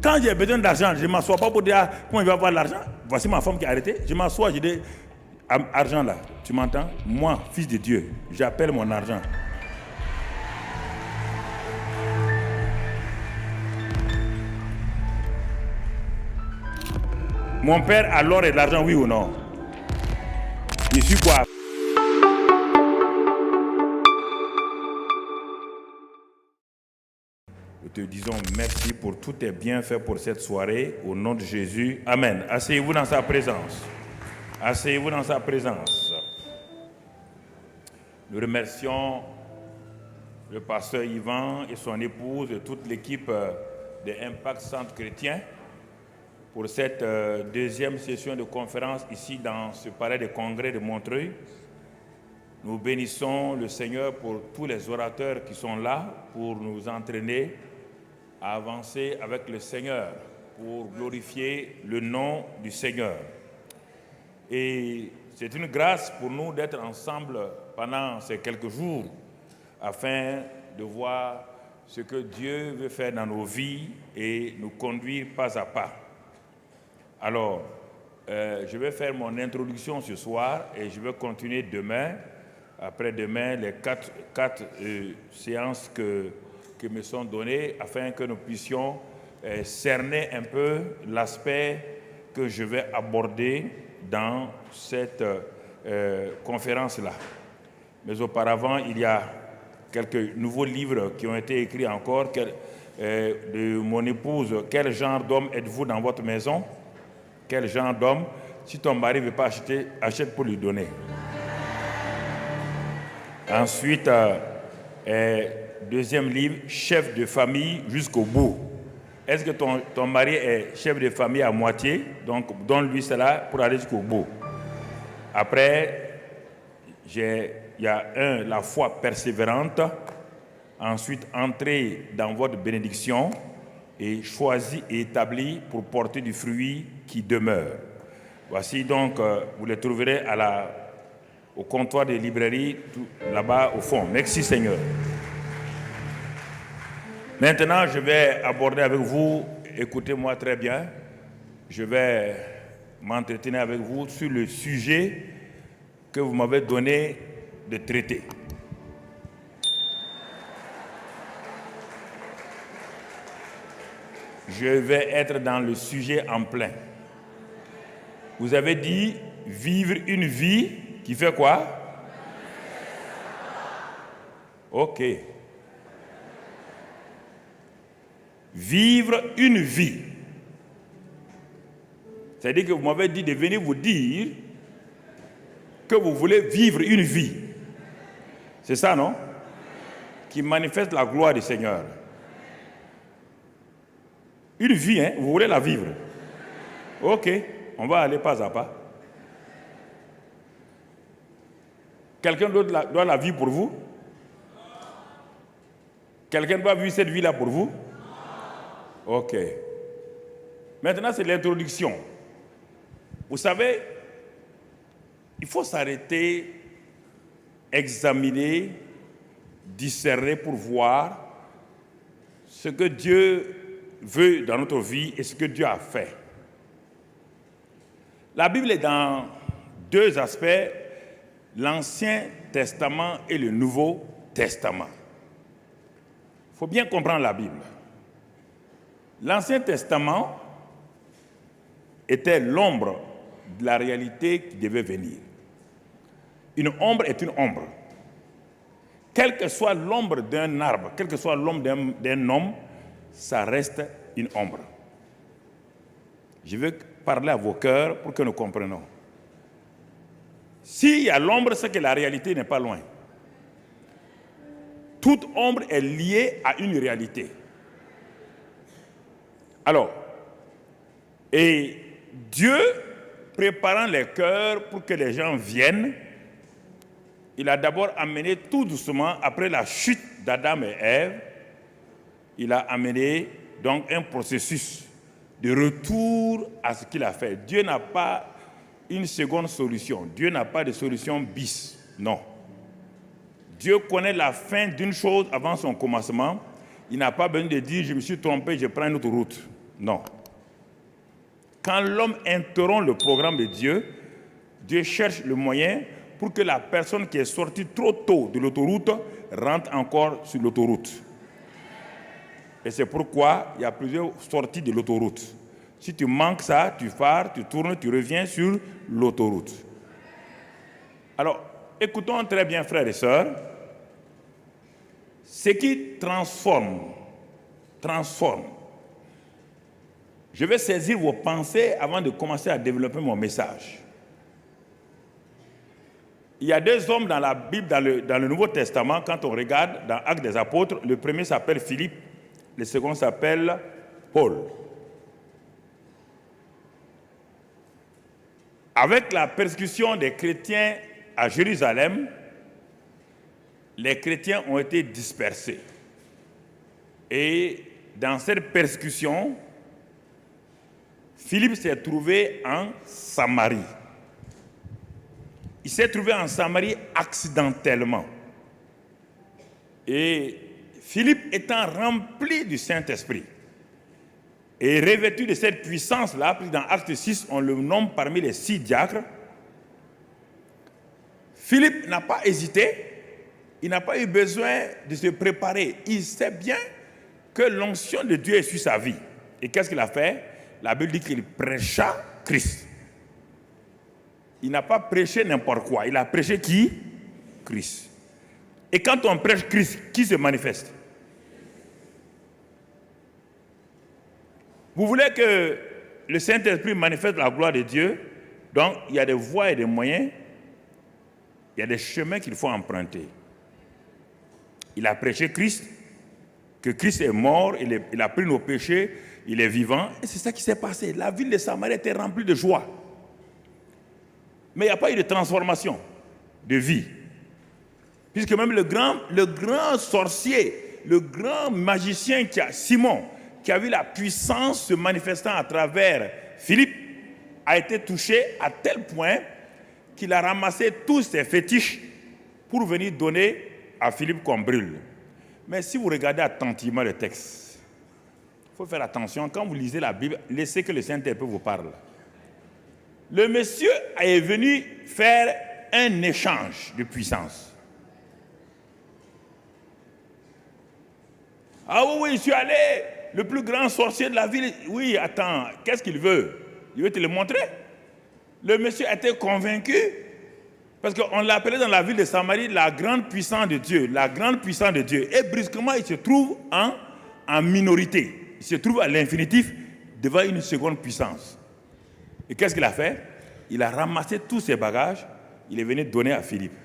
Quand j'ai besoin d'argent, je ne m'assois pas pour dire comment il va avoir l'argent. Voici ma femme qui est arrêtée. Je m'assois, je dis, argent là, tu m'entends? Moi, fils de Dieu, j'appelle mon argent. Mon père a l'or et l'argent, oui ou non? Je suis quoi? Nous te disons merci pour tous tes bienfaits pour cette soirée. Au nom de Jésus. Amen. Asseyez-vous dans sa présence. Asseyez-vous dans sa présence. Nous remercions le pasteur Yvan et son épouse et toute l'équipe de Impact Centre Chrétien pour cette deuxième session de conférence ici dans ce palais de congrès de Montreuil. Nous bénissons le Seigneur pour tous les orateurs qui sont là pour nous entraîner à avancer avec le Seigneur, pour glorifier le nom du Seigneur. Et c'est une grâce pour nous d'être ensemble pendant ces quelques jours afin de voir ce que Dieu veut faire dans nos vies et nous conduire pas à pas. Alors, je vais faire mon introduction ce soir et je vais continuer demain, après-demain, les quatre séances qui me sont données afin que nous puissions cerner un peu l'aspect que je vais aborder dans cette conférence-là. Mais auparavant, il y a quelques nouveaux livres qui ont été écrits encore de mon épouse. Quel genre d'homme êtes-vous dans votre maison? Quel genre d'homme? Si ton mari ne veut pas acheter, achète pour lui donner. Ensuite, deuxième livre, chef de famille jusqu'au bout. Est-ce que ton mari est chef de famille à moitié? Donc, donne-lui cela pour aller jusqu'au bout. Après, il y a la foi persévérante. Ensuite, entrer dans votre bénédiction et choisi et établi pour porter du fruit qui demeure. Voici donc, vous les trouverez au comptoir des librairies, là-bas au fond. Merci Seigneur. Maintenant, je vais aborder avec vous, écoutez-moi très bien, je vais m'entretenir avec vous sur le sujet que vous m'avez donné de traiter. Je vais être dans le sujet en plein. Vous avez dit vivre une vie qui fait quoi? Ok. Vivre une vie. C'est-à-dire que vous m'avez dit de venir vous dire que vous voulez vivre une vie. C'est ça, non? Qui manifeste la gloire du Seigneur. Une vie, hein? Vous voulez la vivre? Ok, on va aller pas à pas. Quelqu'un d'autre doit la vivre pour vous? Quelqu'un doit vivre cette vie-là pour vous? Ok. Maintenant, c'est l'introduction. Vous savez, il faut s'arrêter, examiner, discerner pour voir ce que Dieu veut dans notre vie et ce que Dieu a fait. La Bible est dans deux aspects, l'Ancien Testament et le Nouveau Testament. Il faut bien comprendre la Bible. L'Ancien Testament était l'ombre de la réalité qui devait venir. Une ombre est une ombre. Quelle que soit l'ombre d'un arbre, quelle que soit l'ombre d'un homme, ça reste une ombre. Je veux parler à vos cœurs pour que nous comprenions. S'il y a l'ombre, c'est que la réalité n'est pas loin. Toute ombre est liée à une réalité. Alors, et Dieu, préparant les cœurs pour que les gens viennent, il a d'abord amené tout doucement, après la chute d'Adam et Ève, il a amené donc un processus de retour à ce qu'il a fait. Dieu n'a pas une seconde solution. Dieu n'a pas de solution bis. Non. Dieu connaît la fin d'une chose avant son commencement. Il n'a pas besoin de dire « je me suis trompé, je prends une autre route ». Non. Quand l'homme interrompt le programme de Dieu, Dieu cherche le moyen pour que la personne qui est sortie trop tôt de l'autoroute rentre encore sur l'autoroute. Et c'est pourquoi il y a plusieurs sorties de l'autoroute. Si tu manques ça, tu pars, tu tournes, tu reviens sur l'autoroute. Alors, écoutons très bien, frères et sœurs. Ce qui transforme. Je vais saisir vos pensées avant de commencer à développer mon message. Il y a deux hommes dans la Bible, dans le Nouveau Testament, quand on regarde dans Actes des Apôtres, le premier s'appelle Philippe, le second s'appelle Paul. Avec la persécution des chrétiens à Jérusalem, les chrétiens ont été dispersés. Et dans cette persécution, Philippe s'est trouvé en Samarie. Il s'est trouvé en Samarie accidentellement. Et Philippe étant rempli du Saint-Esprit et revêtu de cette puissance-là, puis dans Acte 6, on le nomme parmi les 6 diacres, Philippe n'a pas hésité, il n'a pas eu besoin de se préparer. Il sait bien que l'onction de Dieu est sur sa vie. Et qu'est-ce qu'il a fait? La Bible dit qu'il prêcha Christ. Il n'a pas prêché n'importe quoi. Il a prêché qui? Christ. Et quand on prêche Christ, qui se manifeste? Vous voulez que le Saint-Esprit manifeste la gloire de Dieu? Donc, il y a des voies et des moyens. Il y a des chemins qu'il faut emprunter. Il a prêché Christ, que Christ est mort, il a pris nos péchés, il est vivant. Et c'est ça qui s'est passé. La ville de Samarie était remplie de joie. Mais il n'y a pas eu de transformation de vie. Puisque même le grand sorcier, le grand magicien Simon, qui a vu la puissance se manifestant à travers Philippe, a été touché à tel point qu'il a ramassé tous ses fétiches pour venir donner à Philippe qu'on brûle. Mais si vous regardez attentivement le texte, il faut faire attention. Quand vous lisez la Bible, laissez que le Saint-Esprit vous parle. Le monsieur est venu faire un échange de puissance. Ah oui, je suis allé, le plus grand sorcier de la ville. Oui, attends, qu'est-ce qu'il veut? Il veut te le montrer. Le monsieur était convaincu, parce qu'on l'appelait dans la ville de Samarie la grande puissance de Dieu, la grande puissance de Dieu. Et brusquement, il se trouve en minorité. Il se trouve à l'infinitif devant une seconde puissance. Et qu'est-ce qu'il a fait? Il a ramassé tous ses bagages, il est venu donner à Philippe.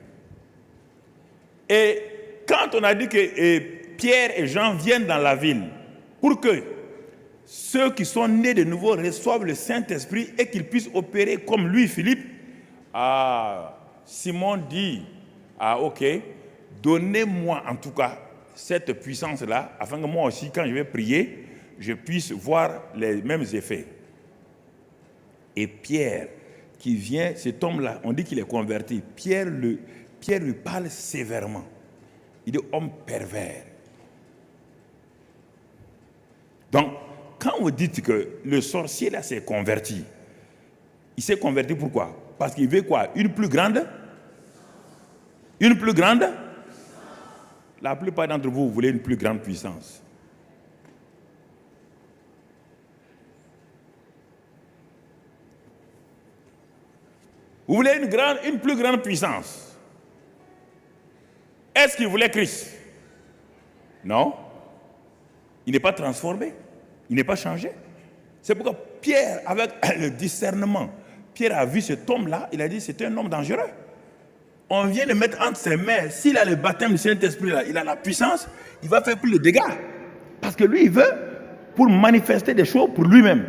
Et quand on a dit que Pierre et Jean viennent dans la ville pour que ceux qui sont nés de nouveau reçoivent le Saint-Esprit et qu'ils puissent opérer comme lui, Philippe, Simon dit, ok, donnez-moi en tout cas cette puissance-là, afin que moi aussi, quand je vais prier, je puisse voir les mêmes effets. Et Pierre, qui vient, cet homme-là, on dit qu'il est converti. Pierre lui parle sévèrement. Il est homme pervers. Donc, quand vous dites que le sorcier là s'est converti, il s'est converti pourquoi? Parce qu'il veut quoi? Une plus grande? Une plus grande? La plupart d'entre vous voulez une plus grande puissance. Vous voulez une plus grande puissance. Est-ce qu'il voulait Christ? Non. Il n'est pas transformé. Il n'est pas changé. C'est pourquoi Pierre, avec le discernement, Pierre a vu cet homme-là, il a dit c'est un homme dangereux. On vient de mettre entre ses mains, s'il a le baptême du Saint-Esprit, là, il a la puissance, il va faire plus de dégâts. Parce que lui, il veut pour manifester des choses pour lui-même.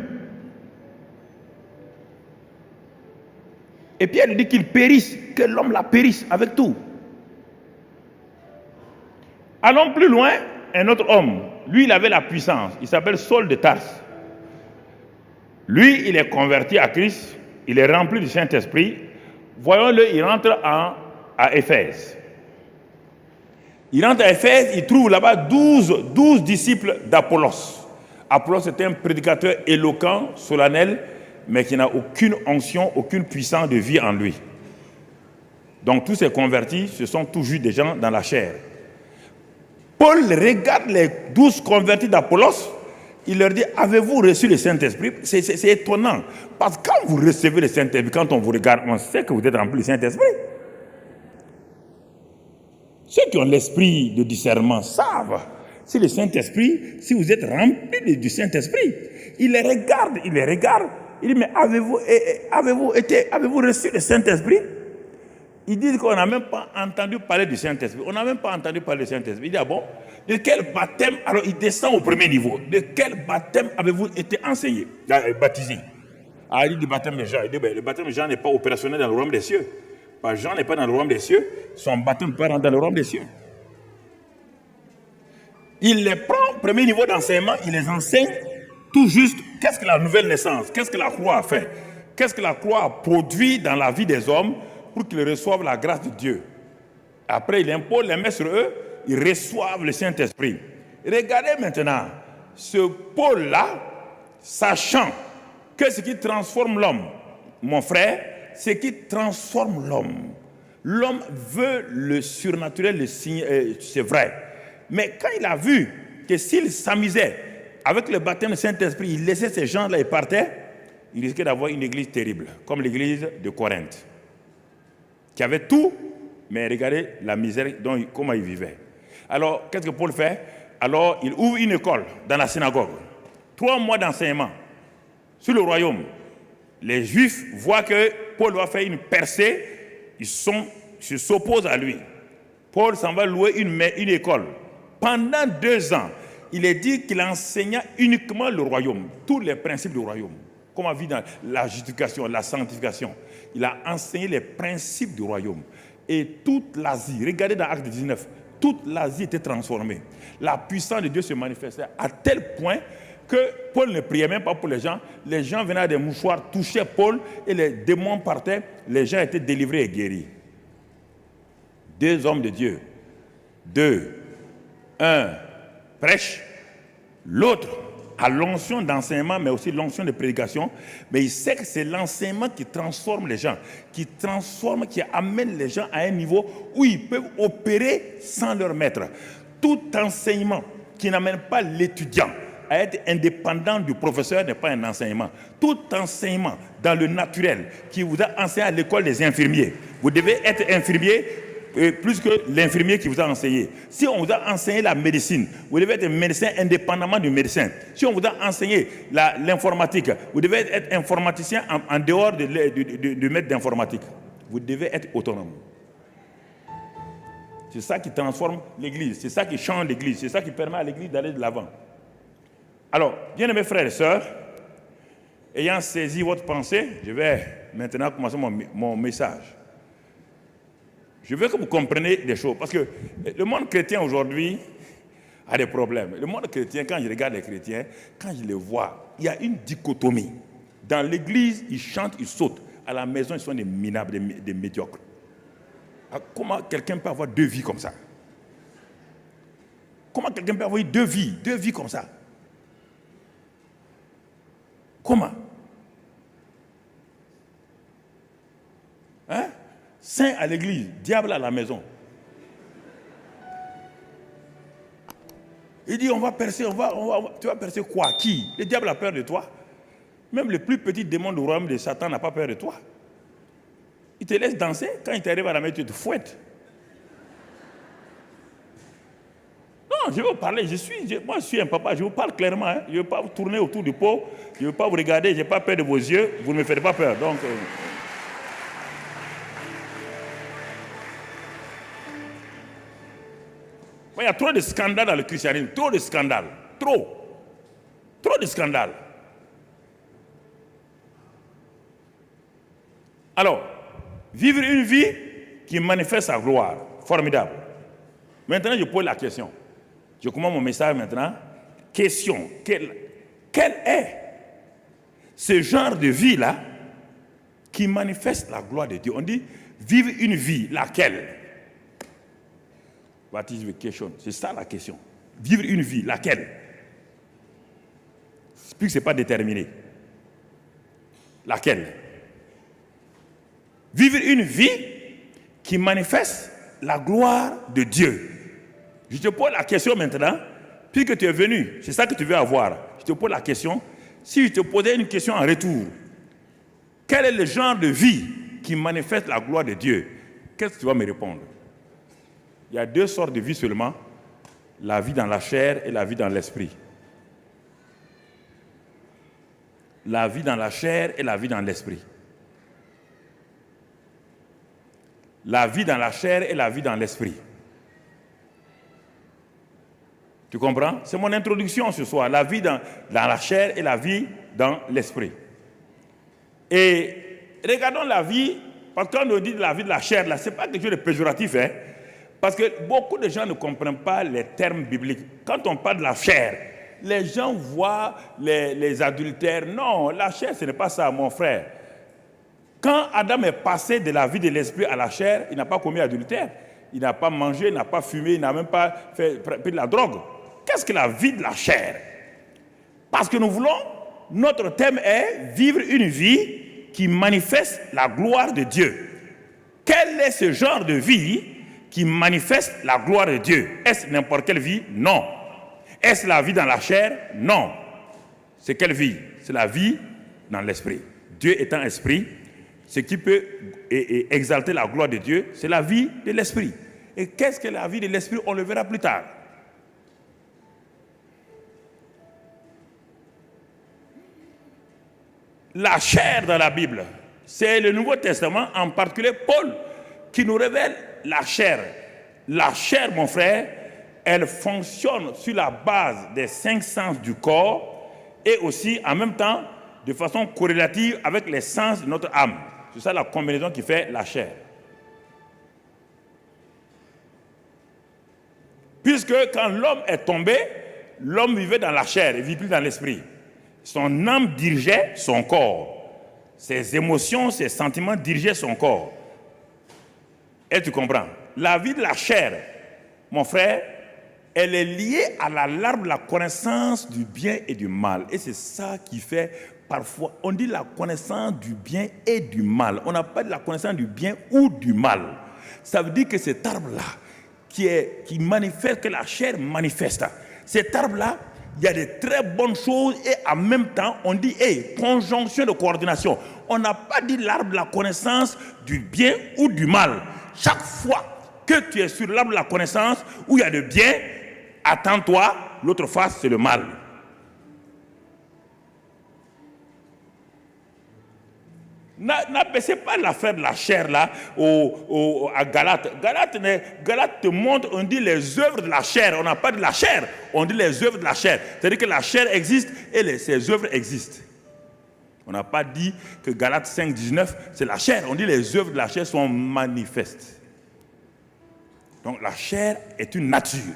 Et Pierre lui dit qu'il périsse, que l'homme la périsse avec tout. Allons plus loin, un autre homme, lui il avait la puissance, il s'appelle Saul de Tarse. Lui, il est converti à Christ, il est rempli du Saint-Esprit. Voyons-le, il rentre à Éphèse. Il rentre à Éphèse, il trouve là-bas 12 disciples d'Apollos. Apollos était un prédicateur éloquent, solennel, mais qui n'a aucune onction, aucune puissance de vie en lui. Donc tous ces convertis, ce sont toujours des gens dans la chair. Paul regarde les 12 convertis d'Apollos, il leur dit, avez-vous reçu le Saint-Esprit? C'est étonnant, parce que quand vous recevez le Saint-Esprit, quand on vous regarde, on sait que vous êtes rempli du Saint-Esprit. Ceux qui ont l'esprit de discernement savent si le Saint-Esprit, si vous êtes rempli du Saint-Esprit. Il les regarde, il dit, mais avez-vous reçu le Saint-Esprit? Ils disent qu'on n'a même pas entendu parler du Saint-Esprit. On n'a même pas entendu parler du Saint-Esprit. Il dit, ah bon, de quel baptême? Alors il descend au premier niveau. De quel baptême avez-vous été enseigné, baptisé? Ah, il dit, le baptême de Jean. Il dit, ben, le baptême de Jean n'est pas opérationnel dans le royaume des cieux. Parce que Jean n'est pas dans le royaume des cieux. Son baptême peut rentrer dans le royaume des cieux. Il les prend au premier niveau d'enseignement, il les enseigne tout juste. Qu'est-ce que la nouvelle naissance? Qu'est-ce que la croix a fait? Qu'est-ce que la croix a produit dans la vie des hommes pour qu'ils reçoivent la grâce de Dieu? Après, il impose les mains sur eux, ils reçoivent le Saint-Esprit. Regardez maintenant, ce Paul-là, sachant que ce qui transforme l'homme, mon frère, ce qui transforme l'homme veut le surnaturel, le signe, c'est vrai. Mais quand il a vu que s'il s'amusait avec le baptême du Saint-Esprit, il laissait ces gens-là et partait, il risquait d'avoir une église terrible, comme l'église de Corinthe, qui avait tout, mais regardez la misère, comment il vivait. Alors, qu'est-ce que Paul fait? Alors, il ouvre une école dans la synagogue. 3 mois d'enseignement sur le royaume. Les Juifs voient que Paul va faire une percée, ils s'opposent à lui. Paul s'en va louer une école. Pendant 2 ans, il est dit qu'il enseigna uniquement le royaume, tous les principes du royaume. Comment vivre dans la justification, la sanctification. Il a enseigné les principes du royaume. Et toute l'Asie, regardez dans Acte 19, toute l'Asie était transformée. La puissance de Dieu se manifestait à tel point que Paul ne priait même pas pour les gens. Les gens venaient à des mouchoirs, touchaient Paul et les démons partaient. Les gens étaient délivrés et guéris. 2 hommes de Dieu. 2. Un prêche, l'autre a l'onction d'enseignement, mais aussi l'onction de prédication. Mais il sait que c'est l'enseignement qui transforme les gens, qui amène les gens à un niveau où ils peuvent opérer sans leur maître. Tout enseignement qui n'amène pas l'étudiant à être indépendant du professeur n'est pas un enseignement. Tout enseignement dans le naturel qui vous a enseigné à l'école des infirmiers, vous devez être infirmier plus que l'infirmier qui vous a enseigné. Si on vous a enseigné la médecine, vous devez être médecin indépendamment du médecin. Si on vous a enseigné l'informatique, vous devez être informaticien en dehors du maître d'informatique. Vous devez être autonome. C'est ça qui transforme l'église, c'est ça qui change l'église, c'est ça qui permet à l'église d'aller de l'avant. Alors, bien-aimés frères et sœurs, ayant saisi votre pensée, je vais maintenant commencer mon message. Je veux que vous compreniez des choses, parce que le monde chrétien aujourd'hui a des problèmes. Le monde chrétien, quand je regarde les chrétiens, quand je les vois, il y a une dichotomie. Dans l'église, ils chantent, ils sautent. À la maison, ils sont des minables, des médiocres. Alors, comment quelqu'un peut avoir 2 vies comme ça? Comment quelqu'un peut avoir 2 vies comme ça? Comment? Hein? Saint à l'église, diable à la maison. Il dit, on va percer, tu vas percer quoi? Qui? Le diable a peur de toi. Même le plus petit démon du royaume de Satan n'a pas peur de toi. Il te laisse danser, quand il t'arrive à la maison, tu te fouettes. Non, je veux vous parler, moi je suis un papa, je vous parle clairement. Hein. Je ne veux pas vous tourner autour du pot, je ne veux pas vous regarder, je n'ai pas peur de vos yeux, vous ne me faites pas peur. Donc, il y a trop de scandales dans le christianisme, trop de scandales, trop de scandales. Alors, vivre une vie qui manifeste sa gloire, formidable. Maintenant, je pose la question. Je commence mon message maintenant. Question, quel est ce genre de vie-là qui manifeste la gloire de Dieu? On dit, vivre une vie, laquelle? What is the question? C'est ça la question. Vivre une vie, laquelle? puisque ce n'est pas déterminé. Laquelle? Vivre une vie qui manifeste la gloire de Dieu. Je te pose la question maintenant, puisque tu es venu, c'est ça que tu veux avoir. Je te pose la question, si je te posais une question en retour, quel est le genre de vie qui manifeste la gloire de Dieu? Qu'est-ce que tu vas me répondre? Il y a deux sortes de vie seulement, la vie dans la chair et la vie dans l'esprit. La vie dans la chair et la vie dans l'esprit. La vie dans la chair et la vie dans l'esprit. Tu comprends? C'est mon introduction ce soir. La vie dans la chair et la vie dans l'esprit. Et regardons la vie, parce que quand on dit la vie de la chair, là, ce n'est pas quelque chose de péjoratif, hein? Parce que beaucoup de gens ne comprennent pas les termes bibliques. Quand on parle de la chair, les gens voient les adultères. Non, la chair, ce n'est pas ça, mon frère. Quand Adam est passé de la vie de l'esprit à la chair, il n'a pas commis adultère. Il n'a pas mangé, il n'a pas fumé, il n'a même pas pris de la drogue. Qu'est-ce que la vie de la chair? Parce que nous voulons, notre thème est vivre une vie qui manifeste la gloire de Dieu. Quel est ce genre de vie qui manifeste la gloire de Dieu? Est-ce n'importe quelle vie? Non. Est-ce la vie dans la chair? Non. C'est quelle vie? C'est la vie dans l'esprit. Dieu étant esprit, ce qui peut exalter la gloire de Dieu, c'est la vie de l'esprit. Et qu'est-ce que la vie de l'esprit? On le verra plus tard. La chair dans la Bible, c'est le Nouveau Testament, en particulier Paul, qui nous révèle la chair. La chair, mon frère, elle fonctionne sur la base des 5 sens du corps et aussi, en même temps, de façon corrélative avec les sens de notre âme. C'est ça la combinaison qui fait la chair. Puisque quand l'homme est tombé, l'homme vivait dans la chair, il ne vit plus dans l'esprit. Son âme dirigeait son corps. Ses émotions, ses sentiments dirigeaient son corps. Et tu comprends? La vie de la chair, mon frère, elle est liée à l'arbre de la connaissance du bien et du mal. Et c'est ça qui fait, parfois, on dit la connaissance du bien et du mal. On n'a pas de la connaissance du bien ou du mal. Ça veut dire que cet arbre-là, qui manifeste, que la chair manifeste, cet arbre-là, il y a de très bonnes choses et en même temps, on dit, conjonction de coordination. On n'a pas dit l'arbre de la connaissance du bien ou du mal. Chaque fois que tu es sur l'arbre de la connaissance où il y a de bien, attends-toi, l'autre face, c'est le mal. N'abaissez pas l'affaire de la chair là à Galate. Galate te montre, on dit les œuvres de la chair. On n'a pas de la chair, on dit les œuvres de la chair. C'est-à-dire que la chair existe et ses œuvres existent. On n'a pas dit que Galate 5, 19, c'est la chair. On dit les œuvres de la chair sont manifestes. Donc la chair est une nature.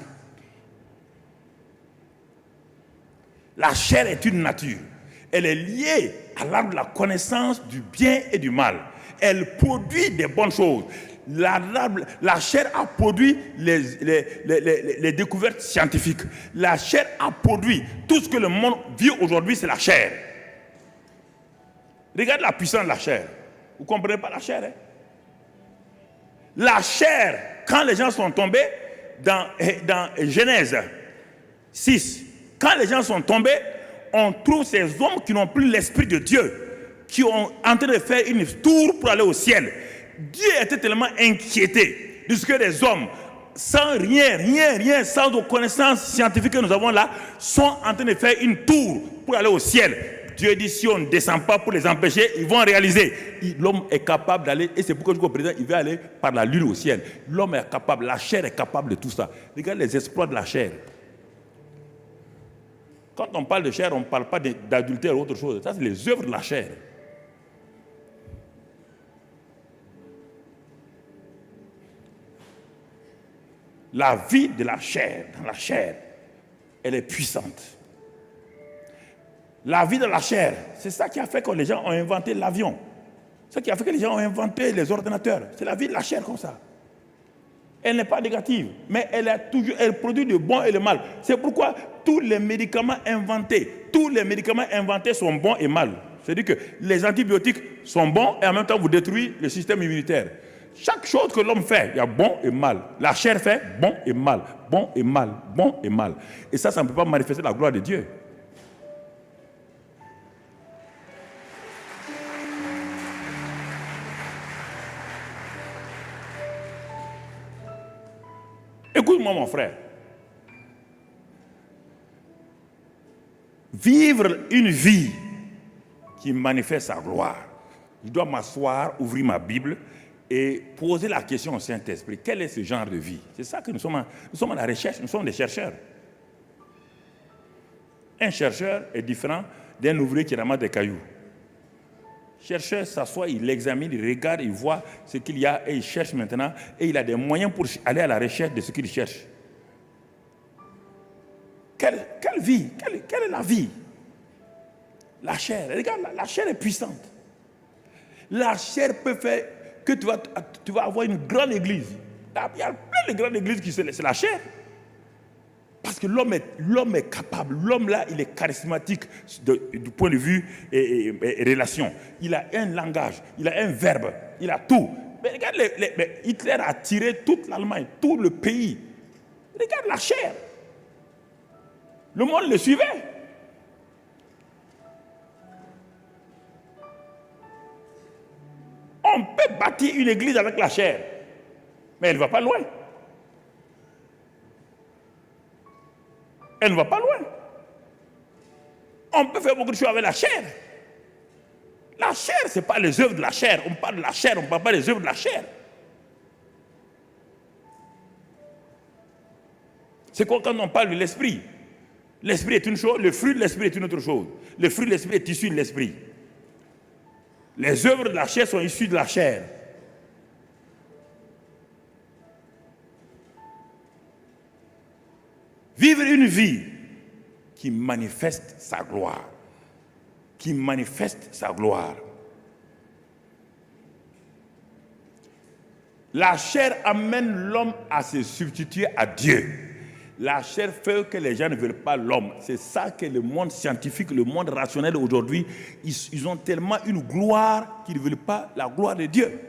La chair est une nature. Elle est liée à l'arbre de la connaissance du bien et du mal. Elle produit des bonnes choses. La chair a produit les découvertes scientifiques. La chair a produit tout ce que le monde vit aujourd'hui, c'est la chair. Regarde la puissance de la chair. Vous ne comprenez pas la chair, hein? La chair, quand les gens sont tombés dans Genèse 6, quand les gens sont tombés, on trouve ces hommes qui n'ont plus l'esprit de Dieu, qui sont en train de faire une tour pour aller au ciel. Dieu était tellement inquiété de ce que les hommes, sans rien, sans nos connaissances scientifiques que nous avons là, sont en train de faire une tour pour aller au ciel. Dieu dit, si on ne descend pas pour les empêcher, ils vont réaliser. L'homme est capable d'aller, et c'est pourquoi je dis au président, il veut aller par la lune au ciel. L'homme est capable, la chair est capable de tout ça. Regarde les exploits de la chair. Quand on parle de chair, on ne parle pas d'adultère ou autre chose. Ça, c'est les œuvres de la chair. La vie de la chair, dans la chair, elle est puissante. La vie de la chair, c'est ça qui a fait que les gens ont inventé l'avion. C'est ça qui a fait que les gens ont inventé les ordinateurs. C'est la vie de la chair comme ça. Elle n'est pas négative, mais elle produit le bon et le mal. C'est pourquoi tous les médicaments inventés sont bons et mal. C'est-à-dire que les antibiotiques sont bons et en même temps vous détruisez le système immunitaire. Chaque chose que l'homme fait, il y a bon et mal. La chair fait bon et mal, bon et mal, bon et mal. Et ça ne peut pas manifester la gloire de Dieu. Écoute-moi, mon frère. Vivre une vie qui manifeste sa gloire. Je dois m'asseoir, ouvrir ma Bible et poser la question au Saint-Esprit. Quel est ce genre de vie? C'est ça que nous sommes à la recherche, nous sommes des chercheurs. Un chercheur est différent d'un ouvrier qui ramasse des cailloux. Le chercheur s'assoit, il examine, il regarde, il voit ce qu'il y a et il cherche maintenant et il a des moyens pour aller à la recherche de ce qu'il cherche. Quelle vie? Quelle est la vie? La chair, regarde, la chair est puissante. La chair peut faire que tu vas avoir une grande église. Il y a plein de grandes églises qui c'est la chair. Parce que l'homme est capable, l'homme là, il est charismatique du point de vue et relation. Il a un langage, il a un verbe, il a tout. Mais regarde, Hitler a tiré toute l'Allemagne, tout le pays. Regarde la chair. Le monde le suivait. On peut bâtir une église avec la chair, mais elle ne va pas loin. Elle ne va pas loin. On peut faire beaucoup de choses avec la chair. La chair, ce n'est pas les œuvres de la chair. On parle de la chair, on ne parle pas des œuvres de la chair. C'est quand on parle de l'esprit. L'esprit est une chose, le fruit de l'esprit est une autre chose. Le fruit de l'esprit est issu de l'esprit. Les œuvres de la chair sont issues de la chair. Vivre une vie qui manifeste sa gloire. Qui manifeste sa gloire. La chair amène l'homme à se substituer à Dieu. La chair fait que les gens ne veulent pas l'homme. C'est ça que le monde scientifique, le monde rationnel aujourd'hui, ils ont tellement une gloire qu'ils ne veulent pas la gloire de Dieu.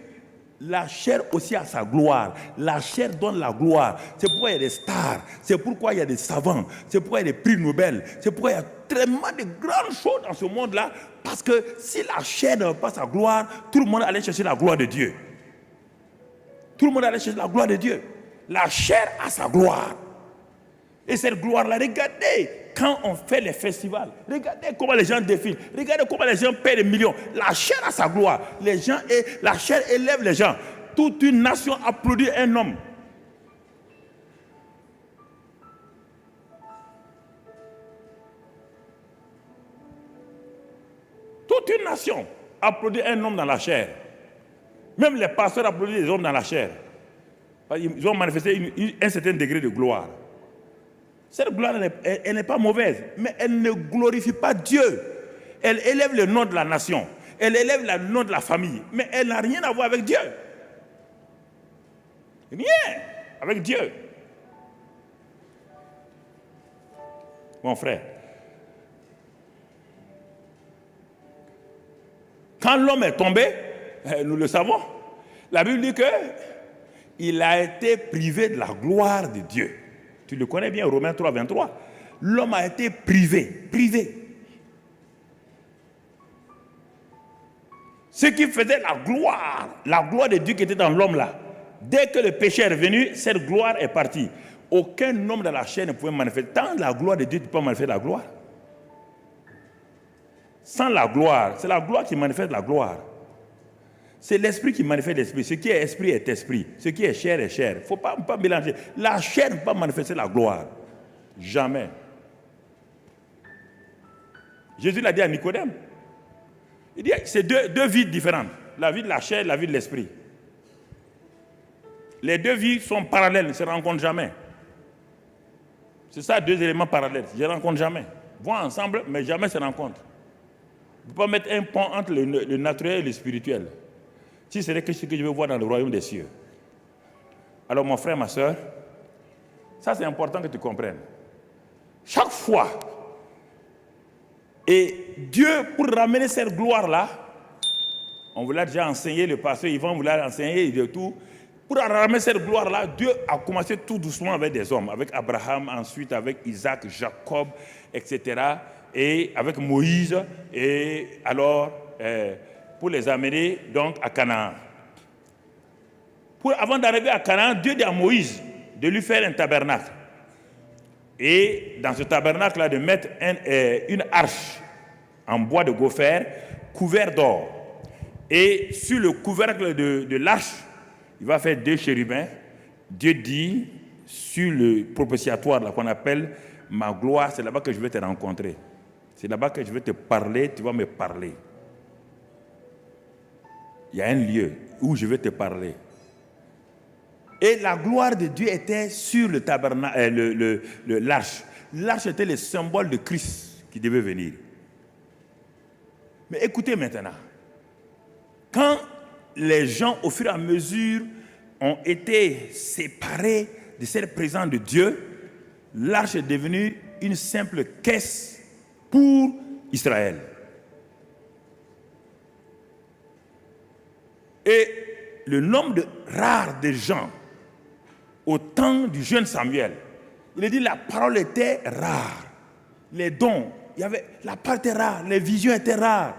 La chair aussi a sa gloire. La chair donne la gloire. C'est pourquoi il y a des stars. C'est pourquoi il y a des savants. C'est pourquoi il y a des prix Nobel. C'est pourquoi il y a tellement de grandes choses dans ce monde-là. Parce que si la chair n'a pas sa gloire, tout le monde allait chercher la gloire de Dieu. Tout le monde allait chercher la gloire de Dieu. La chair a sa gloire. Et cette gloire-là, regardez, quand on fait les festivals, regardez comment les gens défilent, regardez comment les gens paient des millions. La chair a sa gloire. La chair élève les gens. Toute une nation applaudit un homme. Toute une nation applaudit un homme dans la chair. Même les pasteurs applaudissent les hommes dans la chair. Ils ont manifesté un certain degré de gloire. Cette gloire, elle n'est pas mauvaise, mais elle ne glorifie pas Dieu. Elle élève le nom de la nation. Elle élève le nom de la famille. Mais elle n'a rien à voir avec Dieu. Rien avec Dieu. Mon frère, quand l'homme est tombé, nous le savons, la Bible dit qu'il a été privé de la gloire de Dieu. Tu le connais bien, Romains 3, 23. L'homme a été privé. Ce qui faisait la gloire de Dieu qui était dans l'homme là. Dès que le péché est revenu, cette gloire est partie. Aucun homme dans la chair ne pouvait manifester. Tant la gloire de Dieu, tu peux manifester la gloire. Sans la gloire, c'est la gloire qui manifeste la gloire. C'est l'esprit qui manifeste l'esprit. Ce qui est esprit est esprit. Ce qui est chair est chair. Il ne faut pas mélanger. La chair ne peut pas manifester la gloire. Jamais. Jésus l'a dit à Nicodème. Il dit c'est deux vies différentes. La vie de la chair et la vie de l'esprit. Les deux vies sont parallèles, ne se rencontrent jamais. C'est ça, deux éléments parallèles. Ils ne se rencontrent jamais. Ils vont ensemble, mais jamais se rencontrent. On ne peut pas mettre un pont entre le naturel et le spirituel. Si c'est ce que je veux voir dans le royaume des cieux. Alors mon frère, ma soeur, ça c'est important que tu comprennes. Chaque fois, et Dieu, pour ramener cette gloire-là, on vous l'a déjà enseigné, le pasteur Yvan vous l'a enseigné et tout. Pour ramener cette gloire-là, Dieu a commencé tout doucement avec des hommes, avec Abraham, ensuite avec Isaac, Jacob, etc. Et avec Moïse, et alors pour les amener donc à Canaan. Avant d'arriver à Canaan, Dieu dit à Moïse de lui faire un tabernacle. Et dans ce tabernacle-là, de mettre une arche en bois de gopher couvert d'or. Et sur le couvercle de l'arche, il va faire 2 chérubins. Dieu dit, sur le propitiatoire là, qu'on appelle ma gloire, c'est là-bas que je vais te rencontrer. C'est là-bas que je vais te parler, tu vas me parler. Il y a un lieu où je vais te parler. Et la gloire de Dieu était sur le tabernacle, l'arche. L'arche était le symbole de Christ qui devait venir. Mais écoutez maintenant. Quand les gens, au fur et à mesure, ont été séparés de cette présence de Dieu, l'arche est devenue une simple caisse pour Israël. Et le nombre rare de gens au temps du jeune Samuel, il a dit la parole était rare, les dons, la parole était rare, les visions étaient rares,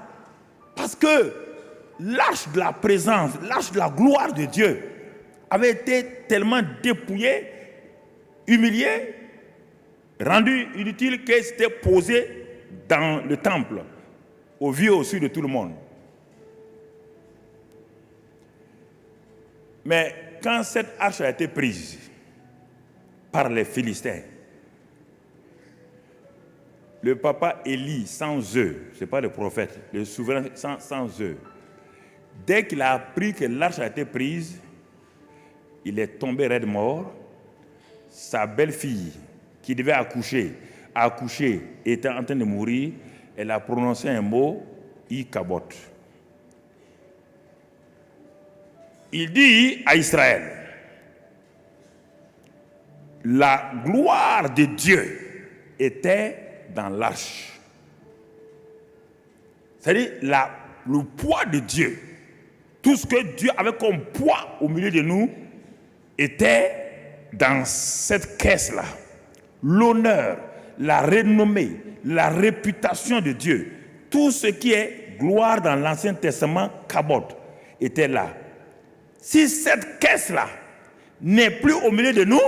parce que l'arche de la présence, l'arche de la gloire de Dieu avait été tellement dépouillée, humiliée, rendue inutile qu'elle s'était posée dans le temple, au vu au su de tout le monde. Mais quand cette arche a été prise par les Philistins, le papa Élie, sans eux, ce n'est pas le prophète, le souverain sans eux, dès qu'il a appris que l'arche a été prise, il est tombé raide mort. Sa belle-fille, qui devait accoucher, était en train de mourir. Elle a prononcé un mot, Ikabot. Il dit à Israël, la gloire de Dieu était dans l'arche. C'est-à-dire le poids de Dieu, tout ce que Dieu avait comme poids au milieu de nous, était dans cette caisse-là. L'honneur, la renommée, la réputation de Dieu, tout ce qui est gloire dans l'Ancien Testament, Kabod, était là. Si cette caisse-là n'est plus au milieu de nous,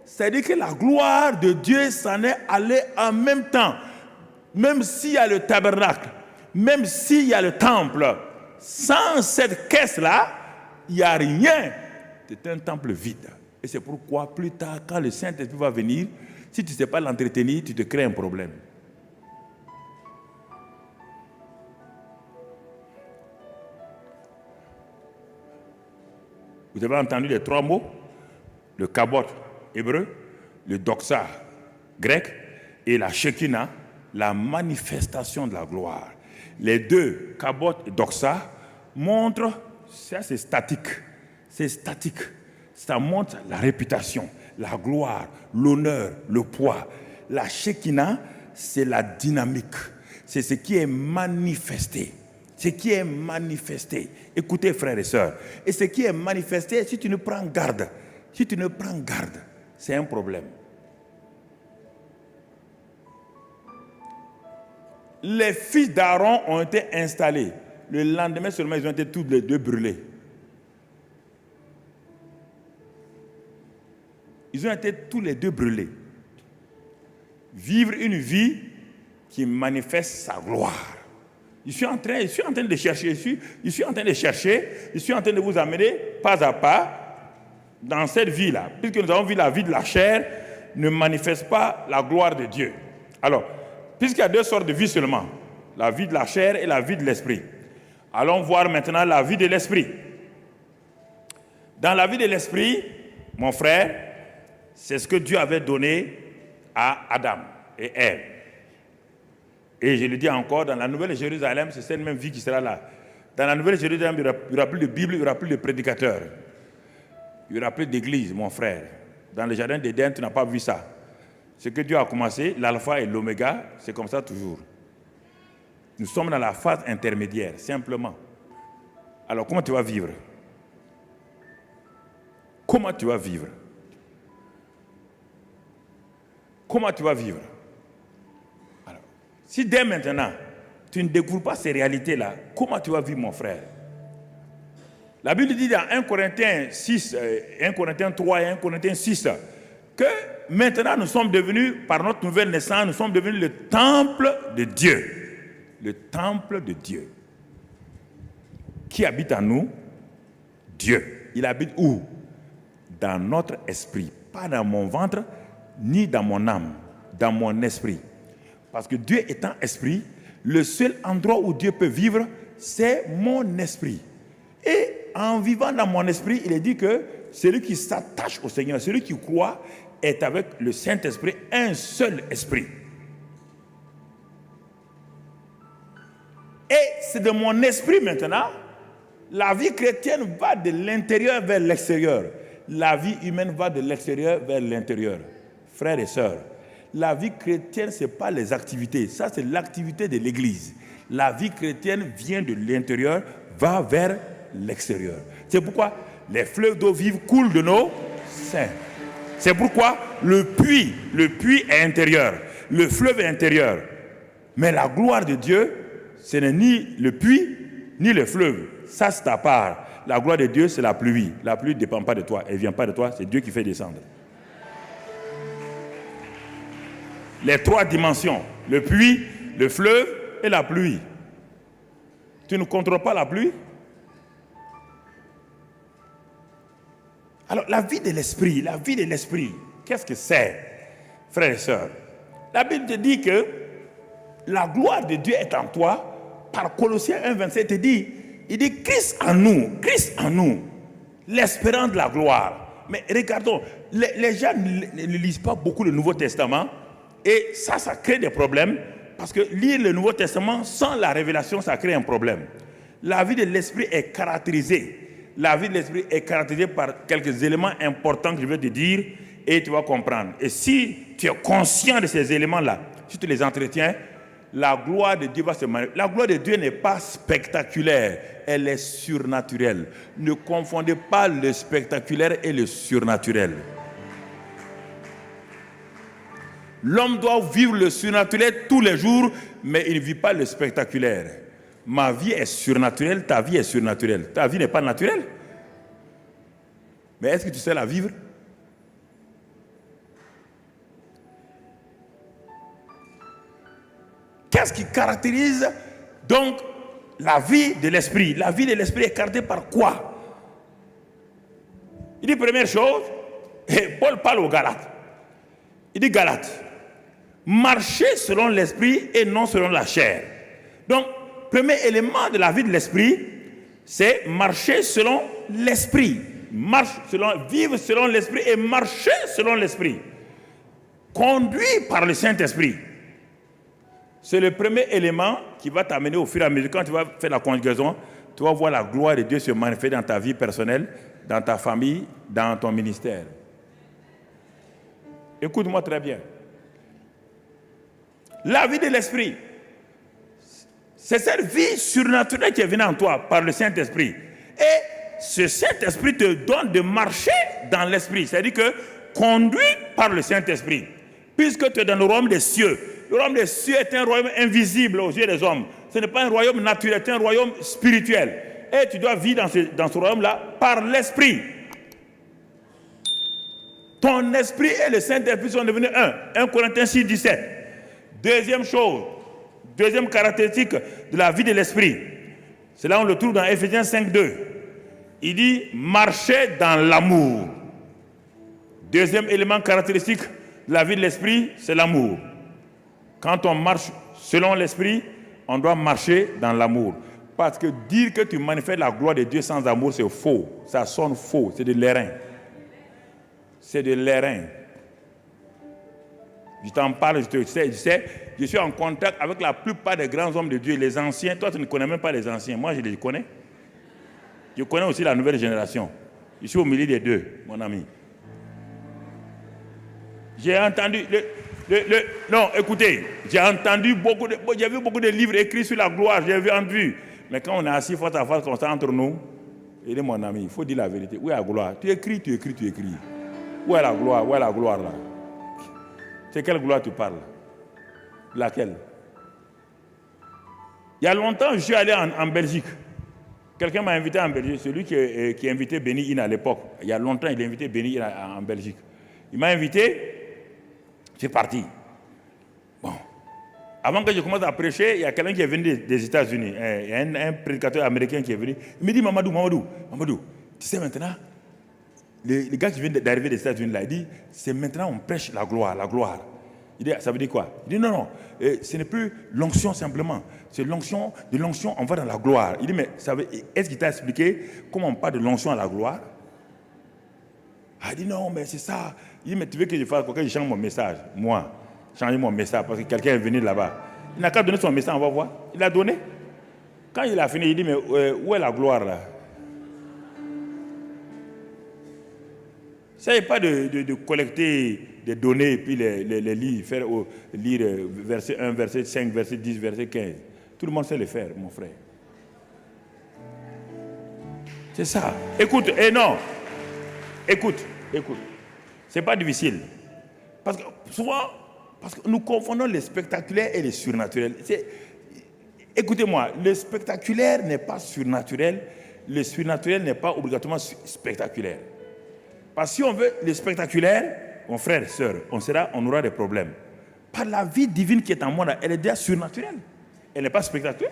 c'est-à-dire que la gloire de Dieu s'en est allée en même temps. Même s'il y a le tabernacle, même s'il y a le temple, sans cette caisse-là, il n'y a rien. C'est un temple vide. Et c'est pourquoi plus tard, quand le Saint-Esprit va venir, si tu ne sais pas l'entretenir, tu te crées un problème. Vous avez entendu les 3 mots, le kabot hébreu, le doxa grec et la shekinah, la manifestation de la gloire. Les 2, kabot et doxa, montrent, ça c'est statique, ça montre la réputation, la gloire, l'honneur, le poids. La shekinah, c'est la dynamique, c'est ce qui est manifesté. Ce qui est manifesté. Écoutez, frères et sœurs. Et ce qui est manifesté, si tu ne prends garde, c'est un problème. Les fils d'Aaron ont été installés. Le lendemain seulement, ils ont été tous les 2 brûlés. Ils ont été tous les 2 brûlés. Vivre une vie qui manifeste sa gloire. Je suis en train de chercher, je suis en train de vous amener pas à pas dans cette vie-là. Puisque nous avons vu la vie de la chair ne manifeste pas la gloire de Dieu. Alors, puisqu'il y a 2 sortes de vie seulement, la vie de la chair et la vie de l'esprit. Allons voir maintenant la vie de l'esprit. Dans la vie de l'esprit, mon frère, c'est ce que Dieu avait donné à Adam et Ève. Et je le dis encore, dans la Nouvelle Jérusalem, c'est cette même vie qui sera là. Dans la Nouvelle Jérusalem, il n'y aura plus de Bible, il n'y aura plus de prédicateurs. il n'y aura plus d'église, mon frère. Dans le jardin d'Éden, tu n'as pas vu ça. Ce que Dieu a commencé, l'alpha et l'oméga, c'est comme ça toujours. Nous sommes dans la phase intermédiaire, simplement. Alors, comment tu vas vivre? Comment tu vas vivre? Comment tu vas vivre? Alors, si dès maintenant, tu ne découvres pas ces réalités-là, comment tu vas vivre, mon frère? La Bible dit dans 1 Corinthiens 6, 1 Corinthiens 3 et 1 Corinthiens 6, que maintenant nous sommes devenus, par notre nouvelle naissance, nous sommes devenus le temple de Dieu. Le temple de Dieu. Qui habite en nous? Dieu. Il habite où? Dans notre esprit. Pas dans mon ventre, ni dans mon âme. Dans mon esprit. Parce que Dieu étant esprit, le seul endroit où Dieu peut vivre, c'est mon esprit. Et en vivant dans mon esprit, il est dit que celui qui s'attache au Seigneur, celui qui croit, est avec le Saint-Esprit un seul esprit. Et c'est de mon esprit maintenant, la vie chrétienne va de l'intérieur vers l'extérieur. La vie humaine va de l'extérieur vers l'intérieur. Frères et sœurs, la vie chrétienne, ce n'est pas les activités. Ça, c'est l'activité de l'Église. La vie chrétienne vient de l'intérieur, va vers l'extérieur. C'est pourquoi les fleuves d'eau vive coulent de nos seins. C'est pourquoi le puits est intérieur. Le fleuve est intérieur. Mais la gloire de Dieu, ce n'est ni le puits, ni le fleuve. Ça, c'est à part. La gloire de Dieu, c'est la pluie. La pluie ne dépend pas de toi. Elle ne vient pas de toi. C'est Dieu qui fait descendre. Les trois dimensions. Le puits, le fleuve et la pluie. Tu ne contrôles pas la pluie? Alors, la vie de l'esprit, qu'est-ce que c'est, frères et sœurs? La Bible te dit que la gloire de Dieu est en toi. Par Colossiens 1,27, il dit Christ en nous, l'espérance de la gloire. Mais regardons, les gens ne lisent pas beaucoup le Nouveau Testament et ça crée des problèmes parce que lire le Nouveau Testament sans la révélation, ça crée un problème. La vie de l'esprit est caractérisée. La vie de l'esprit est caractérisée par quelques éléments importants que je vais te dire et tu vas comprendre. Et si tu es conscient de ces éléments-là, si tu les entretiens, la gloire de Dieu va se manifester. La gloire de Dieu n'est pas spectaculaire, elle est surnaturelle. Ne confondez pas le spectaculaire et le surnaturel. L'homme doit vivre le surnaturel tous les jours, mais il ne vit pas le spectaculaire. Ma vie est surnaturelle, ta vie est surnaturelle. Ta vie n'est pas naturelle. Mais est-ce que tu sais la vivre? Qu'est-ce qui caractérise donc la vie de l'esprit? La vie de l'esprit est caractérisée par quoi? Il dit première chose, et Paul parle aux Galates. Il dit Galates, marchez selon l'esprit et non selon la chair. Donc, premier élément de la vie de l'esprit, c'est marcher selon l'esprit. Vivre selon l'esprit et marcher selon l'esprit. Conduit par le Saint-Esprit. C'est le premier élément qui va t'amener au fur et à mesure. Quand tu vas faire la conjugaison, tu vas voir la gloire de Dieu se manifester dans ta vie personnelle, dans ta famille, dans ton ministère. Écoute-moi très bien. La vie de l'esprit, c'est cette vie surnaturelle qui est venue en toi par le Saint-Esprit. Et ce Saint-Esprit te donne de marcher dans l'esprit. C'est-à-dire que conduit par le Saint-Esprit. Puisque tu es dans le royaume des cieux. Le royaume des cieux est un royaume invisible aux yeux des hommes. Ce n'est pas un royaume naturel, c'est un royaume spirituel. Et tu dois vivre dans ce royaume-là par l'esprit. Ton esprit et le Saint-Esprit sont devenus un. 1 Corinthiens 6, 17. Deuxième chose, deuxième caractéristique de la vie de l'esprit. C'est là on le trouve dans Ephésiens 5, 2. Il dit marcher dans l'amour. Deuxième élément caractéristique de la vie de l'esprit, c'est l'amour. Quand on marche selon l'esprit, on doit marcher dans l'amour. Parce que dire que tu manifestes la gloire de Dieu sans amour, c'est faux. Ça sonne faux, c'est de l'airain. C'est de l'airain. Je t'en parle, je sais, je suis en contact avec la plupart des grands hommes de Dieu, les anciens. Toi, tu ne connais même pas les anciens. Moi, je les connais. Je connais aussi la nouvelle génération. Je suis au milieu des deux, mon ami. J'ai entendu... Non, écoutez, j'ai vu beaucoup de livres écrits sur la gloire, j'ai vu. Mais quand on est assis face à face comme ça entre nous, il est mon ami, il faut dire la vérité. Où est la gloire? Tu écris. Où est la gloire là? C'est quelle gloire tu parles? Laquelle? Il y a longtemps, je suis allé en Belgique. Quelqu'un m'a invité en Belgique, celui qui a invité Benny Hinn à l'époque. Il y a longtemps, il a invité Benny Hinn en Belgique. Il m'a invité, c'est parti. Bon. Avant que je commence à prêcher, il y a quelqu'un qui est venu des États-Unis. Il y a un prédicateur américain qui est venu. Il me dit, Mamadou, tu sais maintenant, le gars qui vient d'arriver des États-Unis là, il dit, c'est maintenant on prêche la gloire. Il dit, ça veut dire quoi? Il dit, non, ce n'est plus l'onction simplement. C'est l'onction, de l'onction, on va dans la gloire. Il dit, mais est-ce qu'il t'a expliqué comment on parle de l'onction à la gloire? Il dit, non, mais c'est ça. Il dit, mais tu veux que je fasse quoi? Que je change mon message? Moi, changer mon message parce que quelqu'un est venu là-bas. Il n'a qu'à donner son message, on va voir. Il a donné. Quand il a fini, il dit, mais où est la gloire là? Ça n'est pas de collecter des données et puis les lire, lire verset 1, verset 5, verset 10, verset 15. Tout le monde sait le faire, mon frère. C'est ça. Écoute, Écoute. C'est pas difficile. Parce que souvent, nous confondons les spectaculaires et les surnaturels. Écoutez-moi, le spectaculaire n'est pas surnaturel, le surnaturel n'est pas obligatoirement spectaculaire. Parce que si on veut le spectaculaire, mon frère, sœur, on aura des problèmes. Par la vie divine qui est en moi, elle est déjà surnaturelle. Elle n'est pas spectaculaire.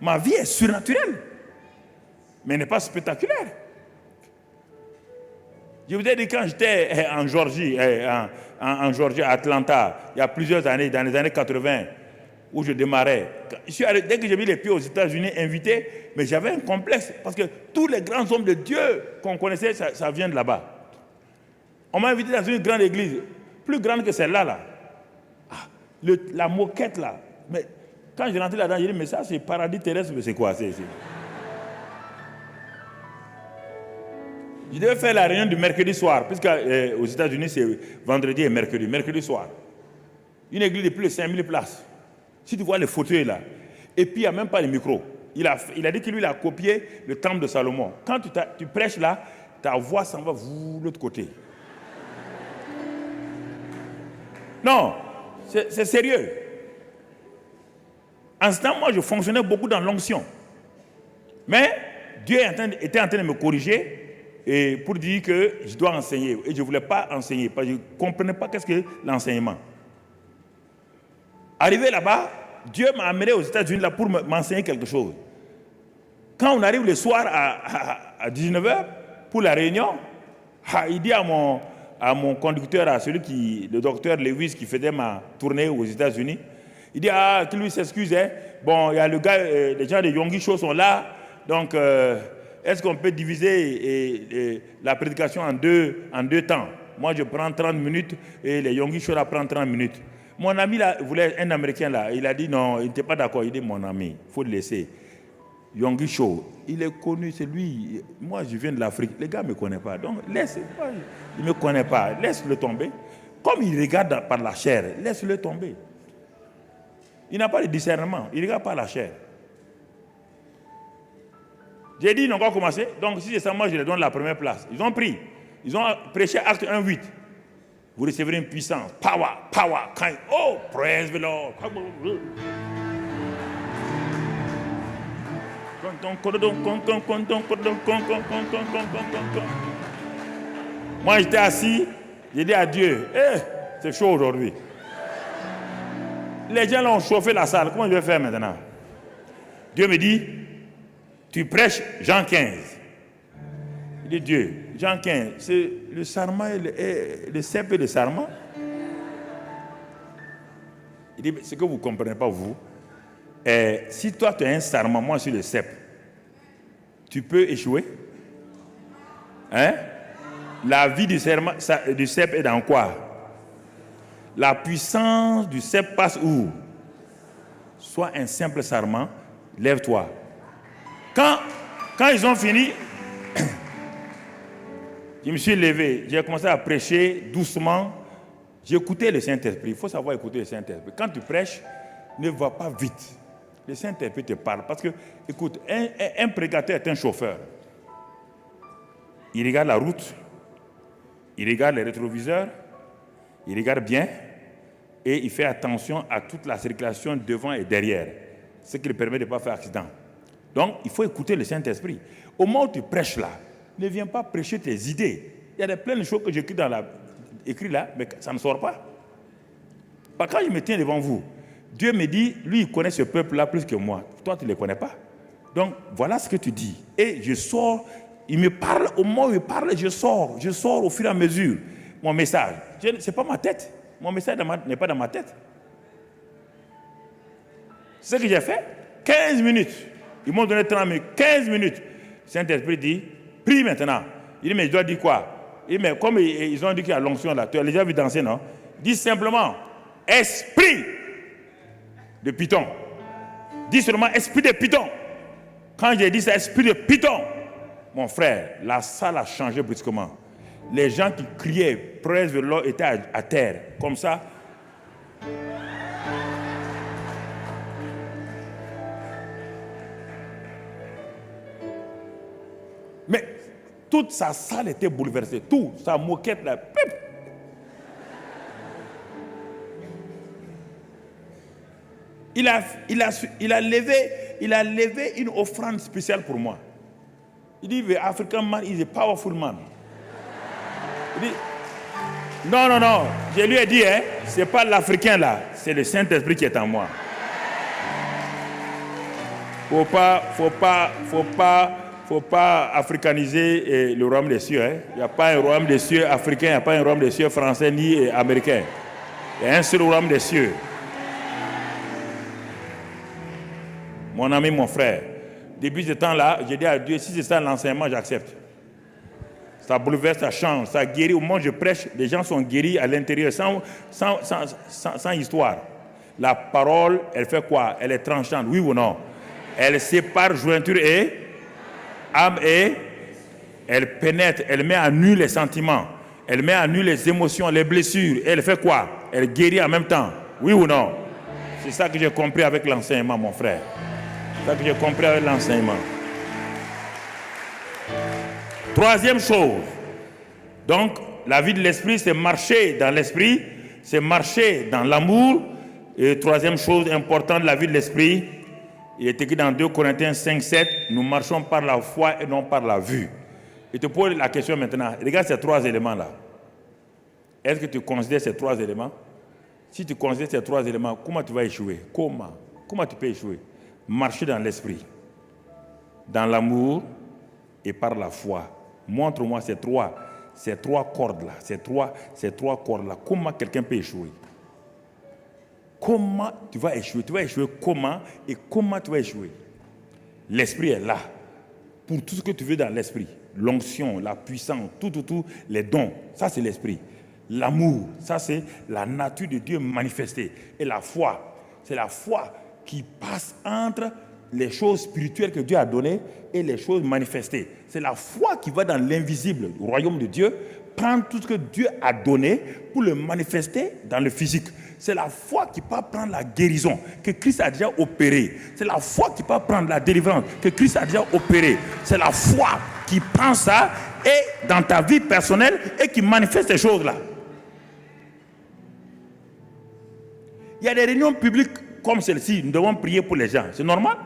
Ma vie est surnaturelle, mais elle n'est pas spectaculaire. Je vous ai dit, quand j'étais en Géorgie, à Atlanta, il y a plusieurs années, dans les années 80, où je démarrais, dès que j'ai mis les pieds aux États-Unis invités, mais j'avais un complexe, parce que tous les grands hommes de Dieu qu'on connaissait, ça vient de là-bas. On m'a invité dans une grande église, plus grande que celle-là, là. La moquette, là. Mais quand j'ai rentré là-dedans, j'ai dit, mais ça, c'est paradis terrestre, mais c'est quoi? Je devais faire la réunion du mercredi soir, puisque aux États-Unis, c'est vendredi et mercredi. Mercredi soir. Une église de plus de 5000 places. Si tu vois les fauteuils là, et puis il n'y a même pas les micros. Il a dit que lui, il a copié le temple de Salomon. Quand tu prêches là, ta voix s'en va de l'autre côté. Non, c'est sérieux. En ce temps, moi, je fonctionnais beaucoup dans l'onction. Mais Dieu était en train de me corriger et pour dire que je dois enseigner. Et je ne voulais pas enseigner, parce que je ne comprenais pas qu'est-ce que l'enseignement. Arrivé là-bas, Dieu m'a amené aux États-Unis là pour m'enseigner quelque chose. Quand on arrive le soir à 19h pour la réunion, il dit à mon conducteur, le docteur Lewis qui faisait ma tournée aux États-Unis, il dit que lui s'excuse. Bon, il y a le gars, les gens de Yonggi Show sont là, donc est-ce qu'on peut diviser la prédication en deux temps? Moi, je prends 30 minutes et les Yonggi Show là prennent 30 minutes. Mon ami là voulait un Américain là, il a dit non, il n'était pas d'accord. Il dit mon ami, il faut le laisser. Yonggi Show, il est connu, c'est lui. Moi, je viens de l'Afrique. Les gars ne me connaissent pas. Donc, laisse-le. Il ne me connaît pas. Laisse-le tomber. Comme il regarde par la chair, laisse-le tomber. Il n'a pas de discernement. Il ne regarde pas la chair. J'ai dit, ils n'ont pas commencé. Donc, si c'est ça, moi, je leur donne la première place. Ils ont pris. Ils ont prêché Acte 1:8. Vous recevrez une puissance. Power. Oh, praise the Lord. Moi, j'étais assis. J'ai dit à Dieu, c'est chaud aujourd'hui. Les gens l'ont chauffé la salle. Comment je vais faire maintenant? Dieu me dit, tu prêches Jean 15. Il dit, Dieu, Jean 15, c'est le sarment et le cep et le sarment. Il dit, ce que vous ne comprenez pas, vous, si toi tu as un sarment, moi je suis le cep, tu peux échouer? Hein? La vie du cep est dans quoi? La puissance du cep passe où? Sois un simple sarment, lève-toi. Quand ils ont fini, Je me suis levé, j'ai commencé à prêcher doucement. J'ai écouté le Saint-Esprit. Il faut savoir écouter le Saint-Esprit. Quand tu prêches, ne va pas vite. Le Saint-Esprit te parle. Parce que, écoute, un prédicateur est un chauffeur. Il regarde la route, il regarde les rétroviseurs, il regarde bien et il fait attention à toute la circulation devant et derrière, ce qui lui permet de ne pas faire accident. Donc, il faut écouter le Saint-Esprit. Au moment où tu prêches là, ne viens pas prêcher tes idées. Il y a plein de choses que j'écris là, mais ça ne sort pas. Quand je me tiens devant vous, Dieu me dit, lui, il connaît ce peuple-là plus que moi. Toi, tu ne le connais pas. Donc, voilà ce que tu dis. Et je sors, il me parle, au moment où il parle, je sors au fur et à mesure. Mon message, ce n'est pas ma tête. Mon message n'est pas dans ma tête. C'est ce que j'ai fait. 15 minutes. Ils m'ont donné 30 minutes. 15 minutes. Saint-Esprit dit, prie maintenant. Il dit, mais je dois dire quoi? Il dit, mais comme ils ont dit qu'il y a l'onction là, tu as déjà vu danser, non? Dis simplement, esprit de Python. Dis seulement, esprit de Python. Quand j'ai dit ça, esprit de Python, mon frère, la salle a changé brusquement. Les gens qui criaient, près de l'eau, étaient à terre. Comme ça. Mais toute sa salle était bouleversée. Tout, sa moquette là. Pip. Il a levé une offrande spéciale pour moi. Il dit, the African man is a powerful man. Il dit, non. Je lui ai dit, ce n'est pas l'Africain là, c'est le Saint-Esprit qui est en moi. Faut pas africaniser le royaume des cieux. Il n'y a pas un royaume des cieux africain, il n'y a pas un royaume des cieux français ni américain. Il y a un seul royaume des cieux. Mon ami, mon frère, depuis ce temps-là, j'ai dit à Dieu, si c'est ça l'enseignement, j'accepte. Ça bouleverse, ça change, ça guérit. Au moment où je prêche, les gens sont guéris à l'intérieur, sans histoire. La parole, elle fait quoi? Elle est tranchante, oui ou non? Elle sépare jointure et âme et elle pénètre, elle met à nu les sentiments, elle met à nu les émotions, les blessures. Et elle fait quoi? Elle guérit en même temps, oui ou non? C'est ça que j'ai compris avec l'enseignement, mon frère. C'est ça que j'ai compris avec l'enseignement. Troisième chose, donc la vie de l'esprit, c'est marcher dans l'esprit, c'est marcher dans l'amour. Et troisième chose importante de la vie de l'esprit, il est écrit dans 2 Corinthiens 5, 7, nous marchons par la foi et non par la vue. Je te pose la question maintenant, regarde ces 3 éléments-là. Est-ce que tu considères ces 3 éléments? Si tu considères ces 3 éléments, comment tu vas échouer? Comment tu peux échouer? Marcher dans l'esprit, dans l'amour et par la foi. Montre-moi ces trois cordes-là, ces trois cordes-là. Comment quelqu'un peut échouer? Comment tu vas échouer? Tu vas échouer comment et comment tu vas échouer? L'esprit est là pour tout ce que tu veux dans l'esprit. L'onction, la puissance, tout, les dons. Ça, c'est l'esprit. L'amour, ça, c'est la nature de Dieu manifestée. Et la foi, c'est la foi qui passe entre les choses spirituelles que Dieu a données et les choses manifestées. C'est la foi qui va dans l'invisible, le royaume de Dieu, prendre tout ce que Dieu a donné pour le manifester dans le physique. C'est la foi qui peut prendre la guérison que Christ a déjà opérée. C'est la foi qui peut prendre la délivrance que Christ a déjà opérée. C'est la foi qui prend ça et dans ta vie personnelle et qui manifeste ces choses-là. Il y a des réunions publiques comme celle-ci, nous devons prier pour les gens. C'est normal?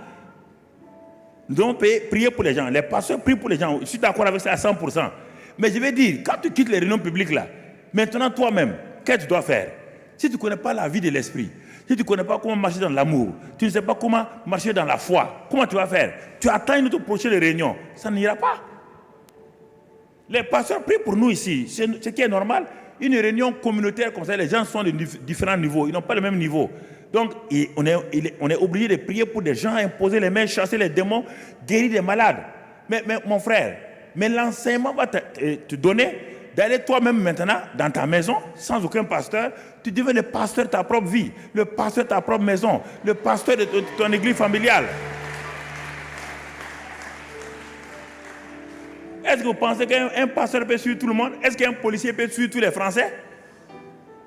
Nous devons prier pour les gens. Les pasteurs prient pour les gens. Je suis d'accord avec ça à 100%. Mais je vais dire, quand tu quittes les réunions publiques là, maintenant toi-même, qu'est-ce que tu dois faire? Si tu ne connais pas la vie de l'esprit, si tu ne connais pas comment marcher dans l'amour, tu ne sais pas comment marcher dans la foi, comment tu vas faire? Tu attends une autre prochaine réunion. Ça n'ira pas. Les pasteurs prient pour nous ici. Ce qui est normal. Une réunion communautaire comme ça, les gens sont de différents niveaux. Ils n'ont pas le même niveau. Donc, on est obligé de prier pour des gens, imposer les mains, chasser les démons, guérir des malades. Mais mon frère, l'enseignement va te donner d'aller toi-même maintenant dans ta maison, sans aucun pasteur. Tu deviens le pasteur de ta propre vie, le pasteur de ta propre maison, le pasteur de ton église familiale. Est-ce que vous pensez qu'un pasteur peut suivre tout le monde? Est-ce qu'un policier peut suivre tous les Français?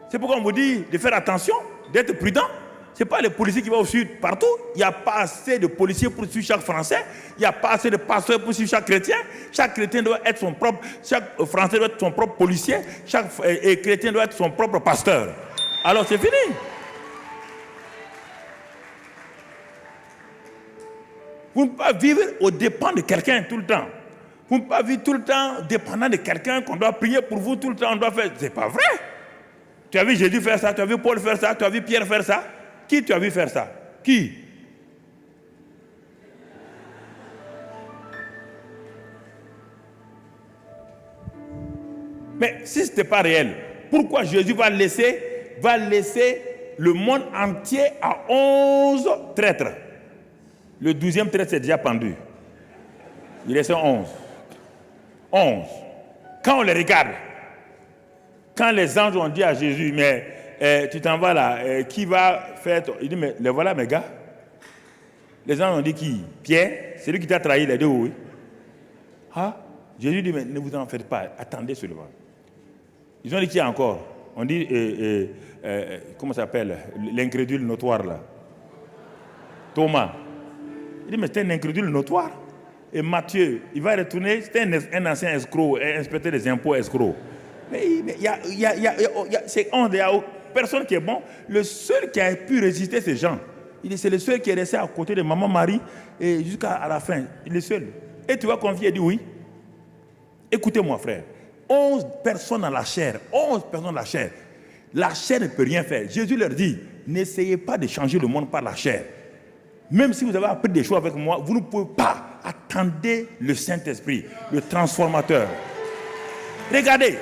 C'est pourquoi on vous dit de faire attention, d'être prudent. Ce n'est pas les policiers qui vont suivre partout. Il n'y a pas assez de policiers pour suivre chaque Français. Il n'y a pas assez de pasteurs pour suivre chaque chrétien. Chaque chrétien doit être son propre, chaque Français doit être son propre policier. Chaque chrétien doit être son propre pasteur. Alors c'est fini. Vous ne pouvez pas vivre aux dépens de quelqu'un tout le temps. Vous ne pouvez pas vivre tout le temps dépendant de quelqu'un qu'on doit prier pour vous tout le temps. On doit faire. C'est pas vrai. Tu as vu Jésus faire ça, tu as vu Paul faire ça, tu as vu Pierre faire ça. Qui tu as vu faire ça? Qui? Mais si ce n'était pas réel, pourquoi Jésus va laisser le monde entier à 11 traîtres? Le 12e traître s'est déjà pendu. Il reste 11. 11. Quand on les regarde, quand les anges ont dit à Jésus, mais tu t'en vas là, qui va faire ton... Il dit, mais les voilà mes gars. Les anges ont dit qui? Pierre, c'est lui qui t'a trahi, les deux, oui. Ah, Jésus dit, mais ne vous en faites pas, attendez seulement. Ils ont dit qui encore? On dit, comment ça s'appelle? L'incrédule notoire là. Thomas. Il dit, mais c'est un incrédule notoire. Et Matthieu, il va retourner, c'était un ancien escroc, un inspecteur des impôts escroc. Mais c'est honte, il n'y a personne qui est bon. Le seul qui a pu résister, c'est Jean. Il dit, c'est le seul qui est resté à côté de maman Marie et jusqu'à la fin. Il est le seul. Et tu vas confier, il dit oui. Écoutez-moi, frère. 11 personnes dans la chair. 11 personnes dans la chair. La chair ne peut rien faire. Jésus leur dit, n'essayez pas de changer le monde par la chair. Même si vous avez appris des choses avec moi, vous ne pouvez pas. Attendez le Saint-Esprit, le transformateur. Regardez.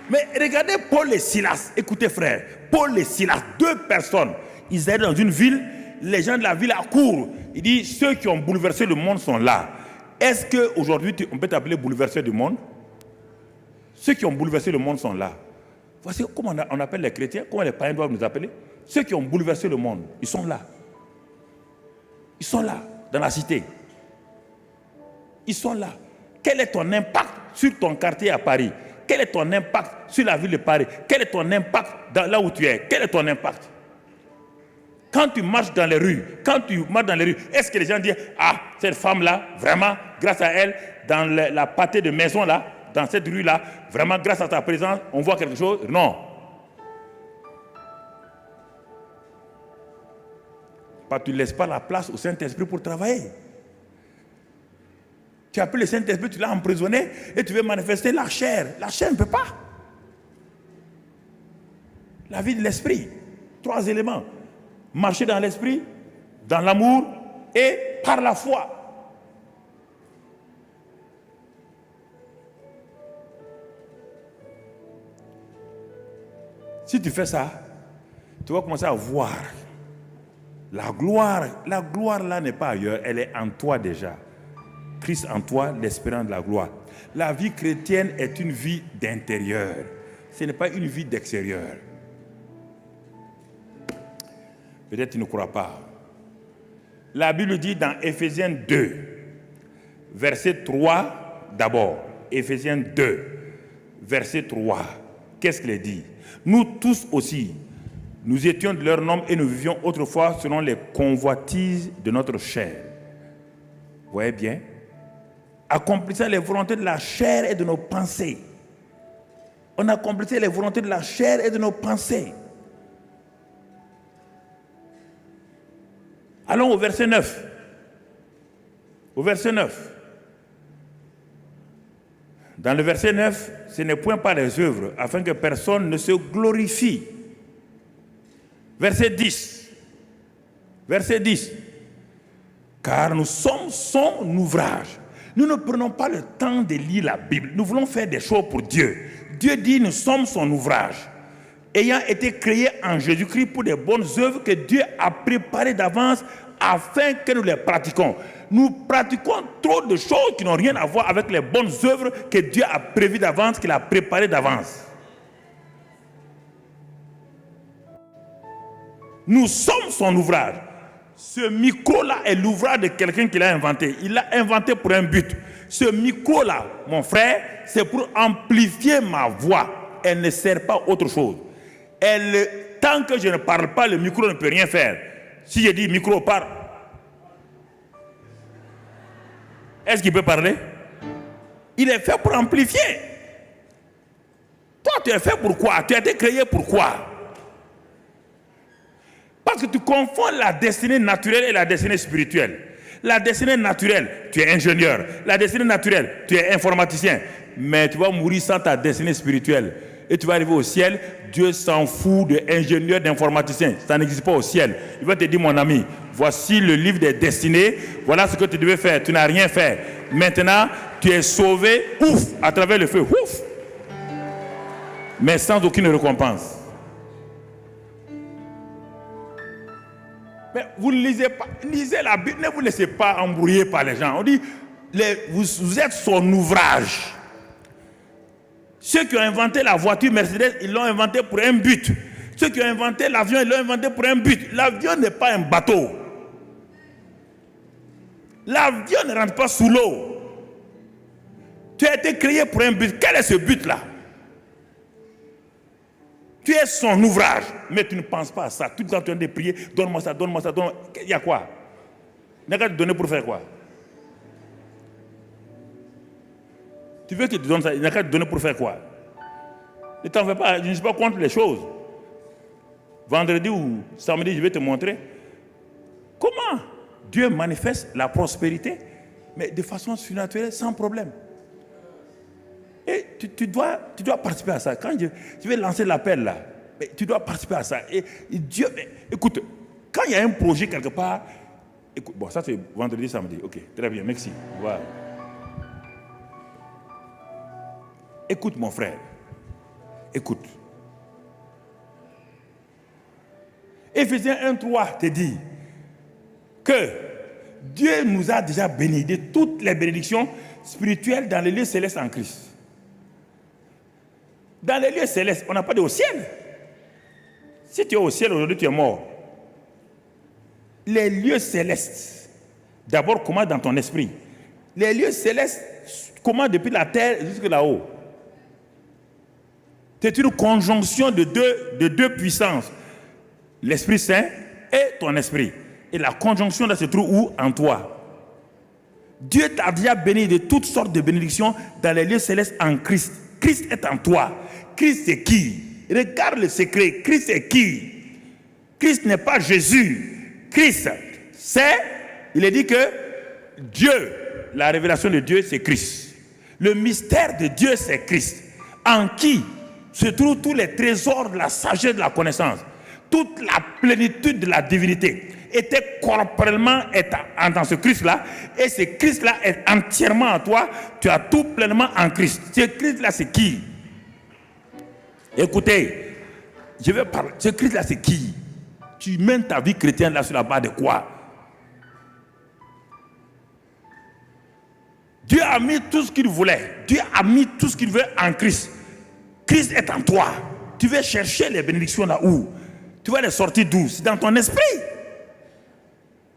Mais regardez Paul et Silas. Écoutez frère, Paul et Silas, 2 personnes. Ils allaient dans une ville, les gens de la ville accourent. Il dit, ceux qui ont bouleversé le monde sont là. Est-ce qu'aujourd'hui, on peut t'appeler bouleverseur du monde? Ceux qui ont bouleversé le monde sont là. Voici comment on appelle les chrétiens, comment les païens doivent nous appeler. Ceux qui ont bouleversé le monde, ils sont là. Ils sont là, dans la cité. Ils sont là. Quel est ton impact sur ton quartier à Paris? Quel est ton impact sur la ville de Paris? Quel est ton impact là où tu es? Quel est ton impact? Quand tu marches dans les rues, est-ce que les gens disent, ah, cette femme-là, vraiment, grâce à elle, dans la pâtée de maison là, dans cette rue-là, vraiment, grâce à ta présence, on voit quelque chose? Non. Tu ne laisses pas la place au Saint-Esprit pour travailler. Tu as pris le Saint-Esprit, tu l'as emprisonné et tu veux manifester la chair. La chair ne peut pas. La vie de l'esprit. 3 éléments. Marcher dans l'esprit, dans l'amour et par la foi. Si tu fais ça, tu vas commencer à voir la gloire. La gloire là n'est pas ailleurs, elle est en toi déjà. Christ en toi, l'espérance de la gloire. La vie chrétienne est une vie d'intérieur. Ce n'est pas une vie d'extérieur. Peut-être tu ne crois pas. La Bible dit dans Éphésiens 2, verset 3 d'abord. Éphésiens 2, verset 3. Qu'est-ce qu'il dit? Nous tous aussi, nous étions de leur nombre et nous vivions autrefois selon les convoitises de notre chair. Vous voyez bien? Accomplissant les volontés de la chair et de nos pensées. On accomplissait les volontés de la chair et de nos pensées. Allons au verset 9. Au verset 9. Dans le verset 9, ce n'est point par les œuvres, afin que personne ne se glorifie. Verset 10. Verset 10. Car nous sommes son ouvrage. Nous ne prenons pas le temps de lire la Bible. Nous voulons faire des choses pour Dieu. Dieu dit, nous sommes son ouvrage. Ayant été créés en Jésus-Christ pour des bonnes œuvres que Dieu a préparées d'avance afin que nous les pratiquions. Nous pratiquons trop de choses qui n'ont rien à voir avec les bonnes œuvres que Dieu a prévues d'avance, qu'il a préparées d'avance. Nous sommes son ouvrage. Ce micro-là est l'ouvrage de quelqu'un qui l'a inventé. Il l'a inventé pour un but. Ce micro-là, mon frère, c'est pour amplifier ma voix. Elle ne sert pas à autre chose. Tant que je ne parle pas, le micro ne peut rien faire. Si je dis micro, parle. Est-ce qu'il peut parler? Il est fait pour amplifier. Toi, tu es fait pour quoi? Tu as été créé pour quoi? Parce que tu confonds la destinée naturelle et la destinée spirituelle. La destinée naturelle, tu es ingénieur. La destinée naturelle, tu es informaticien. Mais tu vas mourir sans ta destinée spirituelle. Et tu vas arriver au ciel, Dieu s'en fout d'ingénieur, d'informaticien. Ça n'existe pas au ciel. Il va te dire, mon ami, voici le livre des destinées. Voilà ce que tu devais faire. Tu n'as rien fait. Maintenant, tu es sauvé, ouf, à travers le feu, ouf. Mais sans aucune récompense. Mais vous ne lisez pas, lisez la Bible, ne vous laissez pas embrouiller par les gens. On dit, vous êtes son ouvrage. Ceux qui ont inventé la voiture Mercedes, ils l'ont inventé pour un but. Ceux qui ont inventé l'avion, ils l'ont inventé pour un but. L'avion n'est pas un bateau. L'avion ne rentre pas sous l'eau. Tu as été créé pour un but. Quel est ce but-là? Tu es son ouvrage, mais tu ne penses pas à ça. Tout le temps, tu es en train de prier, donne-moi ça, donne-moi ça, donne-moi. Il y a quoi? Il n'y a qu'à te donner pour faire quoi? Tu veux que je te donne ça, il n'y a qu'à te donner pour faire quoi? Ne t'en fais pas, je ne suis pas contre les choses. Vendredi ou samedi, je vais te montrer comment Dieu manifeste la prospérité, mais de façon surnaturelle, sans problème. Et tu dois participer à ça. Quand je vais lancer l'appel là, tu dois participer à ça. Et Dieu, écoute, quand il y a un projet quelque part, écoute, bon, ça c'est vendredi, samedi. Ok, très bien, merci. Voilà. Écoute mon frère, écoute. Éphésiens 1:3 te dit que Dieu nous a déjà bénis de toutes les bénédictions spirituelles dans les lieux célestes en Christ. Dans les lieux célestes, on n'a pas de au ciel. Si tu es au ciel aujourd'hui, tu es mort. Les lieux célestes, d'abord comment dans ton esprit. Les lieux célestes, comment depuis la terre jusque là-haut. C'est une conjonction de deux puissances. L'Esprit Saint et ton esprit. Et la conjonction là se trouve où? En toi. Dieu t'a déjà béni de toutes sortes de bénédictions dans les lieux célestes en Christ. Christ est en toi. Christ c'est qui? Regarde le secret. Christ c'est qui? Christ n'est pas Jésus. Christ, c'est, il est dit que Dieu, la révélation de Dieu, c'est Christ. Le mystère de Dieu, c'est Christ. En qui se trouvent tous les trésors de la sagesse, de la connaissance. Toute la plénitude de la divinité était corporellement dans ce Christ-là, et ce Christ-là est entièrement en toi. Tu as tout pleinement en Christ. Ce Christ-là, c'est qui? Écoutez, je vais parler. Ce Christ-là, c'est qui? Tu mènes ta vie chrétienne là sur la base de quoi? Dieu a mis tout ce qu'il voulait. Dieu a mis tout ce qu'il veut en Christ. Christ est en toi. Tu veux chercher les bénédictions là où? Tu vas les sortir d'où? C'est dans ton esprit.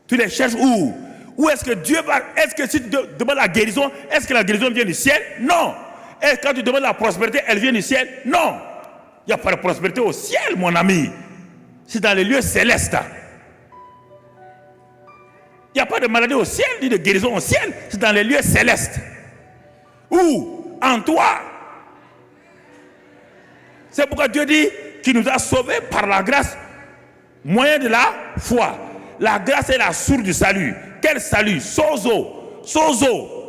Tu les cherches où? Où est-ce que Dieu va? Est-ce que si tu demandes la guérison, est-ce que la guérison vient du ciel? Non. Est-ce que quand tu demandes la prospérité, elle vient du ciel? Non. Il n'y a pas de prospérité au ciel, mon ami. C'est dans les lieux célestes. Il n'y a pas de maladie au ciel, ni de guérison au ciel. C'est dans les lieux célestes. Où? En toi. C'est pourquoi Dieu dit qu'il nous a sauvés par la grâce, moyen de la foi. La grâce est la source du salut. Quel salut? Sozo. Sozo.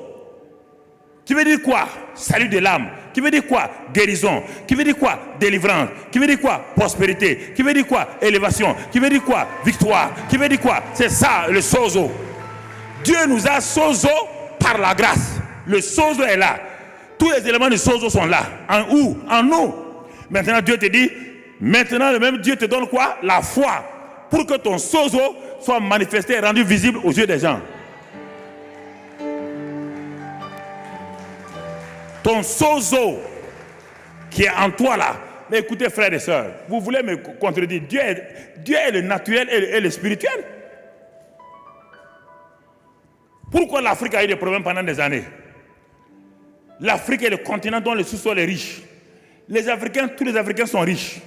Qui veut dire quoi? Salut de l'âme. Qui veut dire quoi? Guérison. Qui veut dire quoi? Délivrance. Qui veut dire quoi? Prospérité. Qui veut dire quoi? Élévation. Qui veut dire quoi? Victoire. Qui veut dire quoi? C'est ça le sozo. Dieu nous a sozo par la grâce. Le sozo est là. Tous les éléments du sozo sont là. En où? En nous. Maintenant Dieu te dit, maintenant le même Dieu te donne quoi? La foi. Pour que ton sozo soit manifesté et rendu visible aux yeux des gens. Ton sozo qui est en toi là. Mais écoutez frères et sœurs, vous voulez me contredire, Dieu est le naturel et le spirituel. Pourquoi l'Afrique a eu des problèmes pendant des années? L'Afrique est le continent dont le sous-sol est riche. Les Africains, tous les Africains sont riches.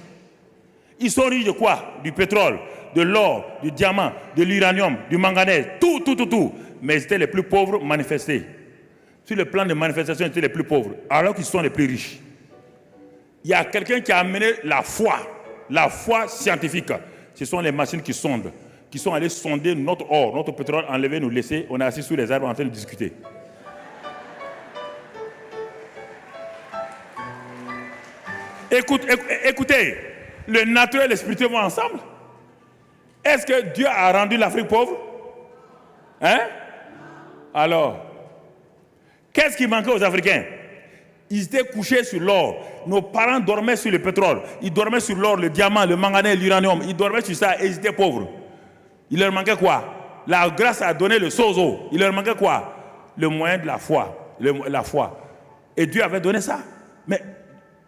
Ils sont riches de quoi? Du pétrole, de l'or, du diamant, de l'uranium, du manganèse, tout. Mais ils étaient les plus pauvres manifestés. Sur le plan de manifestation, ils étaient les plus pauvres, alors qu'ils sont les plus riches. Il y a quelqu'un qui a amené la foi scientifique. Ce sont les machines qui sondent, qui sont allées sonder notre or, notre pétrole, enlever, nous laisser. On est assis sous les arbres en train de discuter. Écoutez, le naturel et le spirituel vont ensemble. Est-ce que Dieu a rendu l'Afrique pauvre? Hein? Alors, qu'est-ce qui manquait aux Africains? Ils étaient couchés sur l'or. Nos parents dormaient sur le pétrole. Ils dormaient sur l'or, le diamant, le manganèse, l'uranium. Ils dormaient sur ça et ils étaient pauvres. Il leur manquait quoi? La grâce a donné le sozo. Il leur manquait quoi? Le moyen de la foi. La foi. Et Dieu avait donné ça. Mais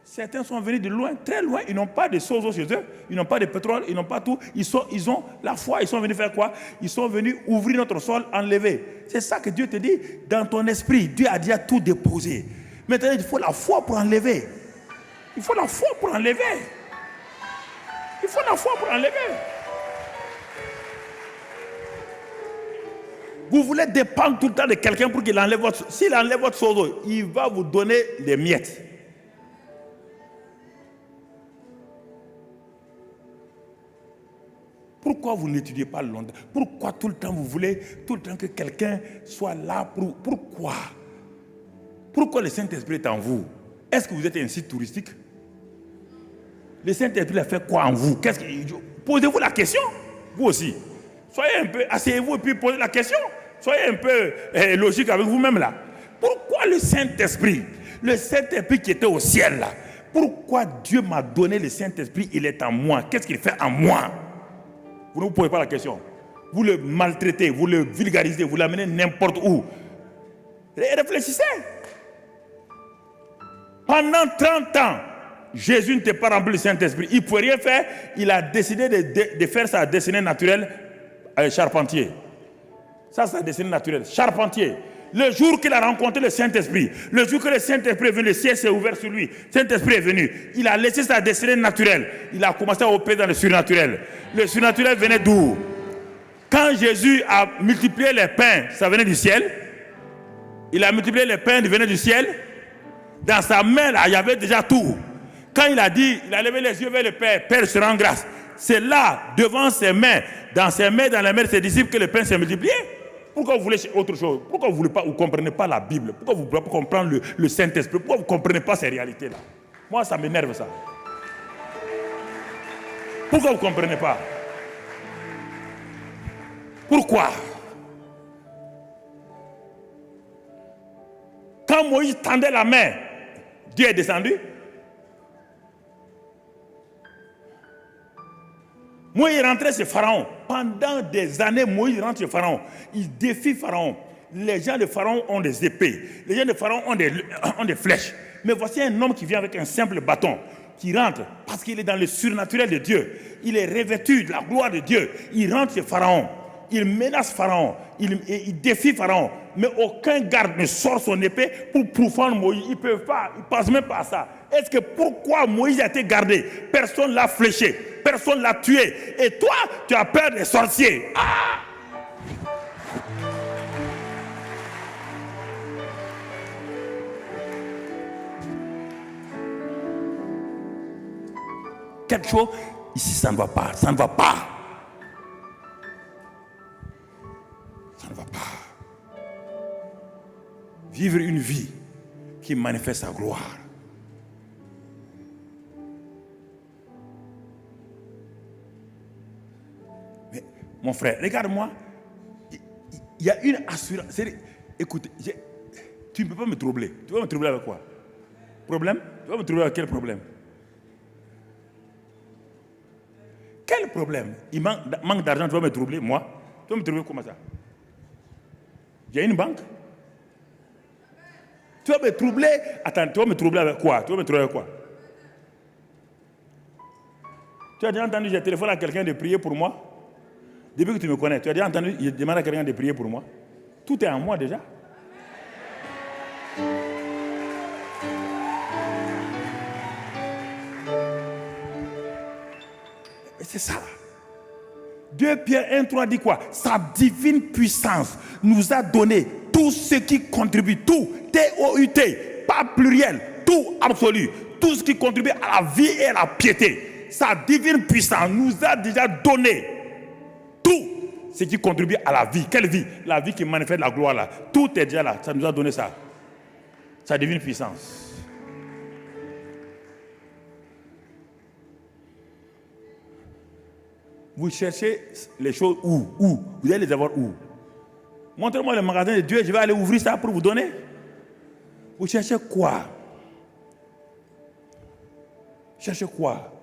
certains sont venus de loin, très loin. Ils n'ont pas de sozo chez eux. Ils n'ont pas de pétrole. Ils n'ont pas tout. Ils ont la foi. Ils sont venus faire quoi? Ils sont venus ouvrir notre sol, enlever. C'est ça que Dieu te dit. Dans ton esprit, Dieu a déjà tout déposé. Maintenant, il faut la foi pour enlever. Il faut la foi pour enlever. Il faut la foi pour enlever. Vous voulez dépendre tout le temps de quelqu'un pour qu'il enlève votre... S'il enlève votre sozo, il va vous donner des miettes. Pourquoi vous n'étudiez pas longtemps? Pourquoi tout le temps vous voulez tout le temps que quelqu'un soit là? Pourquoi? Pourquoi le Saint-Esprit est en vous? Est-ce que vous êtes un site touristique? Le Saint-Esprit a fait quoi en vous? Posez-vous la question, vous aussi. Soyez un peu, asseyez-vous et puis posez la question. Soyez un peu logique avec vous-même là. Pourquoi le Saint-Esprit qui était au ciel là, pourquoi Dieu m'a donné le Saint-Esprit, il est en moi? Qu'est-ce qu'il fait en moi? Vous ne vous posez pas la question. Vous le maltraitez, vous le vulgarisez, vous l'amenez n'importe où. Réfléchissez. Pendant 30 ans, Jésus n'était pas rempli du Saint-Esprit. Il ne pouvait rien faire. Il a décidé de faire sa destinée naturelle avec charpentier. Ça, c'est sa destinée naturelle. Charpentier. Le jour qu'il a rencontré le Saint-Esprit, le jour que le Saint-Esprit est venu, le ciel s'est ouvert sur lui. Le Saint-Esprit est venu. Il a laissé sa destinée naturelle. Il a commencé à opérer dans le surnaturel. Le surnaturel venait d'où? Quand Jésus a multiplié les pains, ça venait du ciel. Il a multiplié les pains, il venait du ciel. Dans sa main, là, il y avait déjà tout. Quand il a dit, il a levé les yeux vers le Père, Père, je te rends grâce. C'est là, devant ses mains, dans les mains de ses disciples, que le pain s'est multiplié. Pourquoi vous voulez autre chose? Pourquoi vous ne comprenez pas la Bible? Pourquoi vous ne voulez pas comprendre le Saint-Esprit? Pourquoi vous ne comprenez pas ces réalités-là? Moi, ça m'énerve ça. Pourquoi vous ne comprenez pas? Pourquoi? Quand Moïse tendait la main, Dieu est descendu. Moïse rentrait chez Pharaon. Pendant des années, Moïse rentre chez Pharaon. Il défie Pharaon. Les gens de Pharaon ont des épées. Les gens de Pharaon ont des flèches. Mais voici un homme qui vient avec un simple bâton, qui rentre parce qu'il est dans le surnaturel de Dieu. Il est revêtu de la gloire de Dieu. Il rentre chez Pharaon. Il menace Pharaon. Il défie Pharaon. Mais aucun garde ne sort son épée pour profendre Moïse. Ils ne peuvent pas. Ils ne passent même pas à ça. Est-ce que pourquoi Moïse a été gardé? Personne ne l'a fléché. Personne ne l'a tué. Et toi, tu as peur des sorciers. Ah! Quelque chose, ici, ça ne va pas. Ça ne va pas. Ça ne va pas. Vivre une vie qui manifeste sa gloire. Mais, mon frère, regarde-moi. Il y a une assurance. Écoute, tu ne peux pas me troubler. Tu vas me troubler avec quoi? Problème? Tu vas me troubler avec quel problème? Quel problème? Il manque d'argent, tu vas me troubler, moi? Tu vas me troubler comment ça? J'ai une banque? Tu vas me troubler? Attends, tu vas me troubler avec quoi? Tu vas me troubler avec quoi? Tu as déjà entendu, j'ai téléphoné à quelqu'un de prier pour moi? Depuis que tu me connais, tu as déjà entendu, je demande à quelqu'un de prier pour moi? Tout est en moi déjà. C'est ça. 2 Pierre 1,3 dit quoi? Sa divine puissance nous a donné tout ce qui contribue, tout, T-O-U-T, pas pluriel, tout absolu, tout ce qui contribue à la vie et à la piété. Sa divine puissance nous a déjà donné tout ce qui contribue à la vie. Quelle vie? La vie qui manifeste la gloire là. Tout est déjà là, ça nous a donné ça. Sa divine puissance. Vous cherchez les choses où? Vous allez les avoir où? Montrez-moi le magasin de Dieu, je vais aller ouvrir ça pour vous donner. Vous cherchez quoi? Cherchez quoi?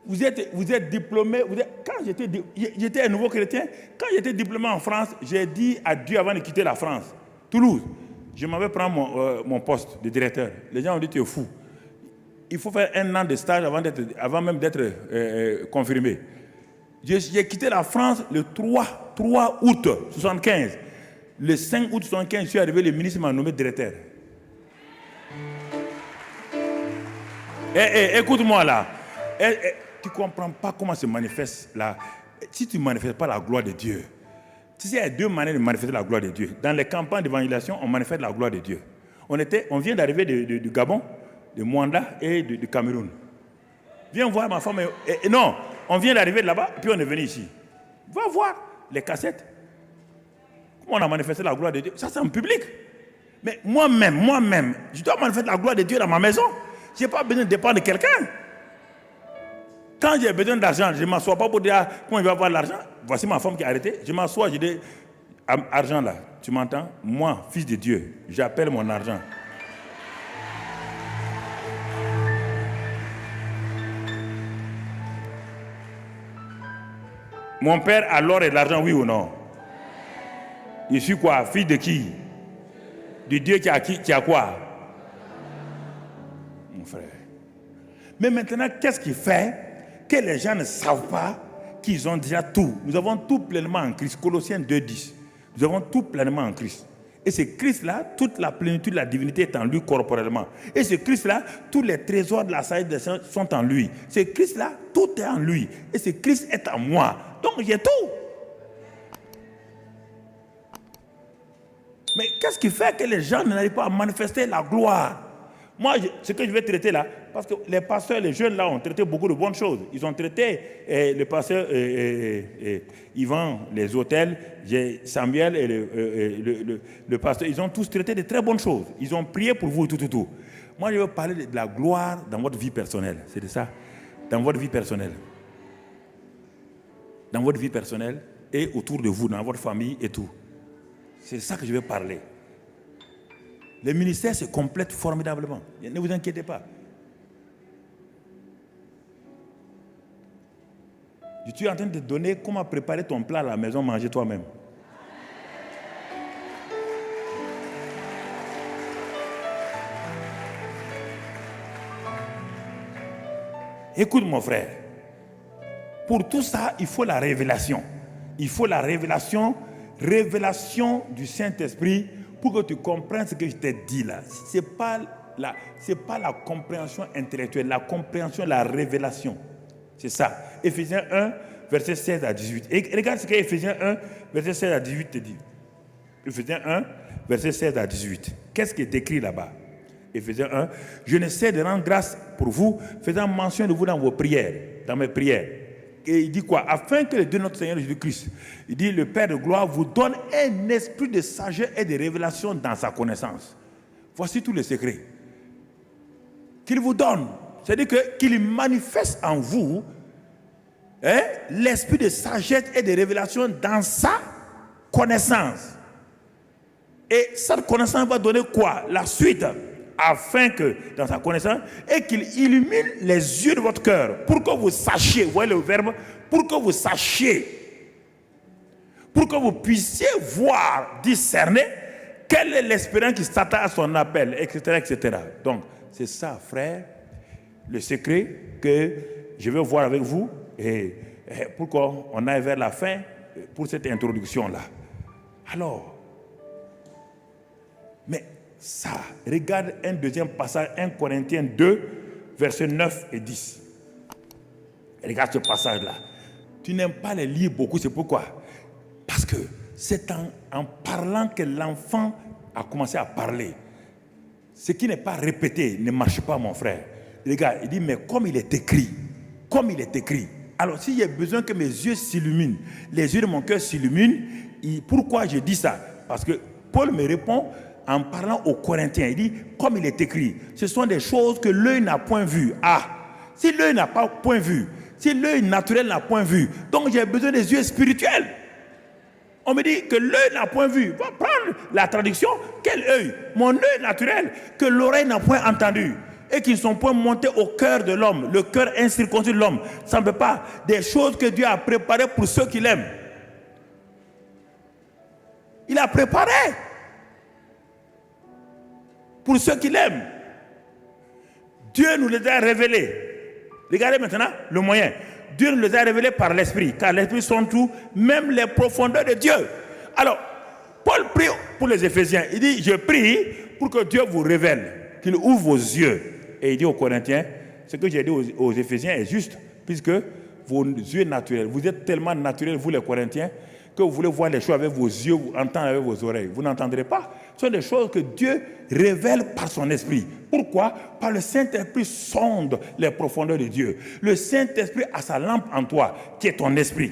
Vous êtes diplômé. Quand j'étais un nouveau chrétien, quand j'étais diplômé en France, j'ai dit à Dieu avant de quitter la France, Toulouse, je m'avais pris mon poste de directeur. Les gens ont dit tu es fou. Il faut faire 1 an de stage avant même d'être confirmé. J'ai quitté la France le 3 août 1975. Le 5 août 1975, je suis arrivé, le ministre m'a nommé directeur. Écoute-moi là. Tu ne comprends pas comment se manifeste là. Si tu ne manifestes pas la gloire de Dieu, tu sais, il y a 2 manières de manifester la gloire de Dieu. Dans les campagnes d'évangélisation, on manifeste la gloire de Dieu. On vient d'arriver du Gabon, de Mwanda et du Cameroun. Viens voir ma femme. Non, on vient d'arriver là-bas, puis on est venu ici. Va voir les cassettes. Comment on a manifesté la gloire de Dieu. Ça, c'est en public. Mais moi-même, je dois manifester la gloire de Dieu dans ma maison. Je n'ai pas besoin de dépendre de quelqu'un. Quand j'ai besoin d'argent, je ne m'assois pas pour dire comment il va avoir l'argent. Voici ma femme qui a arrêté. Je m'assois, je dis, argent là, tu m'entends? Moi, fils de Dieu, j'appelle mon argent. Mon père a l'or et l'argent, oui ou non? Je suis quoi? Fils de qui? Du Dieu qui a quoi? Mon frère. Mais maintenant, qu'est-ce qui fait que les gens ne savent pas qu'ils ont déjà tout? Nous avons tout pleinement en Christ. Colossiens 2,10. Nous avons tout pleinement en Christ. Et ce Christ-là, toute la plénitude de la divinité est en lui corporellement. Et ce Christ-là, tous les trésors de la sagesse des saints sont en lui. Ce Christ-là, tout est en lui. Et ce Christ est en moi. Donc j'ai tout. Mais qu'est-ce qui fait que les gens n'arrivent pas à manifester la gloire? Moi, ce que je vais traiter là, parce que les pasteurs, les jeunes là ont traité beaucoup de bonnes choses. Ils ont traité le pasteur Yvan, les hôtels, Samuel et le pasteur, ils ont tous traité de très bonnes choses. Ils ont prié pour vous, tout. Moi, je veux parler de la gloire dans votre vie personnelle. C'est de ça. Dans votre vie personnelle. Dans votre vie personnelle et autour de vous, dans votre famille et tout. C'est de ça que je vais parler. Le ministère se complète formidablement. Ne vous inquiétez pas. Je suis en train de te donner comment préparer ton plat à la maison, manger toi-même. Écoute mon frère. Pour tout ça, il faut la révélation. Il faut la révélation du Saint-Esprit pour que tu comprennes ce que je t'ai dit là. Ce n'est pas la compréhension intellectuelle, la compréhension, la révélation. C'est ça. Éphésiens 1, verset 16 à 18. Et regarde ce que Éphésiens 1, verset 16 à 18 te dit. Éphésiens 1, verset 16 à 18. Qu'est-ce qui est écrit là-bas? Éphésiens 1, je ne sais de rendre grâce pour vous, faisant mention de vous dans vos prières, dans mes prières. Et il dit quoi? Afin que le Dieu de notre Seigneur Jésus-Christ, il dit, le Père de gloire vous donne un esprit de sagesse et de révélation dans sa connaissance. Voici tous les secrets qu'il vous donne. C'est-à-dire qu'il manifeste en vous l'esprit de sagesse et de révélation dans sa connaissance. Et cette connaissance va donner quoi? La suite. Afin que, dans sa connaissance, et qu'il illumine les yeux de votre cœur, pour que vous sachiez, vous voyez le verbe, pour que vous sachiez, pour que vous puissiez voir, discerner, quelle est l'espérance qui s'attend à son appel, etc., etc. Donc, c'est ça, frère, le secret que je vais voir avec vous, et pourquoi on aille vers la fin pour cette introduction-là. Alors, mais ça, regarde un deuxième passage, 1 Corinthiens 2, versets 9 et 10. Regarde ce passage-là. Tu n'aimes pas les lire beaucoup, c'est pourquoi? Parce que c'est en parlant que l'enfant a commencé à parler. Ce qui n'est pas répété ne marche pas, mon frère. Regarde, il dit, mais comme il est écrit, alors s'il y a besoin que mes yeux s'illuminent, les yeux de mon cœur s'illuminent, pourquoi je dis ça? Parce que Paul me répond en parlant aux Corinthiens. Il dit, comme il est écrit, ce sont des choses que l'œil n'a point vues. Ah, si l'œil n'a pas point vu, si l'œil naturel n'a point vu, donc j'ai besoin des yeux spirituels. On me dit que l'œil n'a point vu. Va prendre la traduction. Quel œil? Mon œil naturel, que l'oreille n'a point entendu. Et qui ne sont point montés au cœur de l'homme. Le cœur incirconcis de l'homme. Ça ne veut pas des choses que Dieu a préparées pour ceux qui l'aiment. Il a préparé pour ceux qui l'aiment. Dieu nous les a révélés. Regardez maintenant le moyen. Dieu nous les a révélés par l'Esprit, car l'Esprit sont tout, même les profondeurs de Dieu. Alors, Paul prie pour les Éphésiens. Il dit, je prie pour que Dieu vous révèle, qu'il ouvre vos yeux. Et il dit aux Corinthiens, ce que j'ai dit aux Éphésiens est juste, puisque vos yeux naturels, vous êtes tellement naturels, vous les Corinthiens, que vous voulez voir les choses avec vos yeux, vous entendre avec vos oreilles. Vous n'entendrez pas. Ce sont des choses que Dieu révèle par son esprit. Pourquoi? Par le Saint-Esprit sonde les profondeurs de Dieu. Le Saint-Esprit a sa lampe en toi, qui est ton esprit.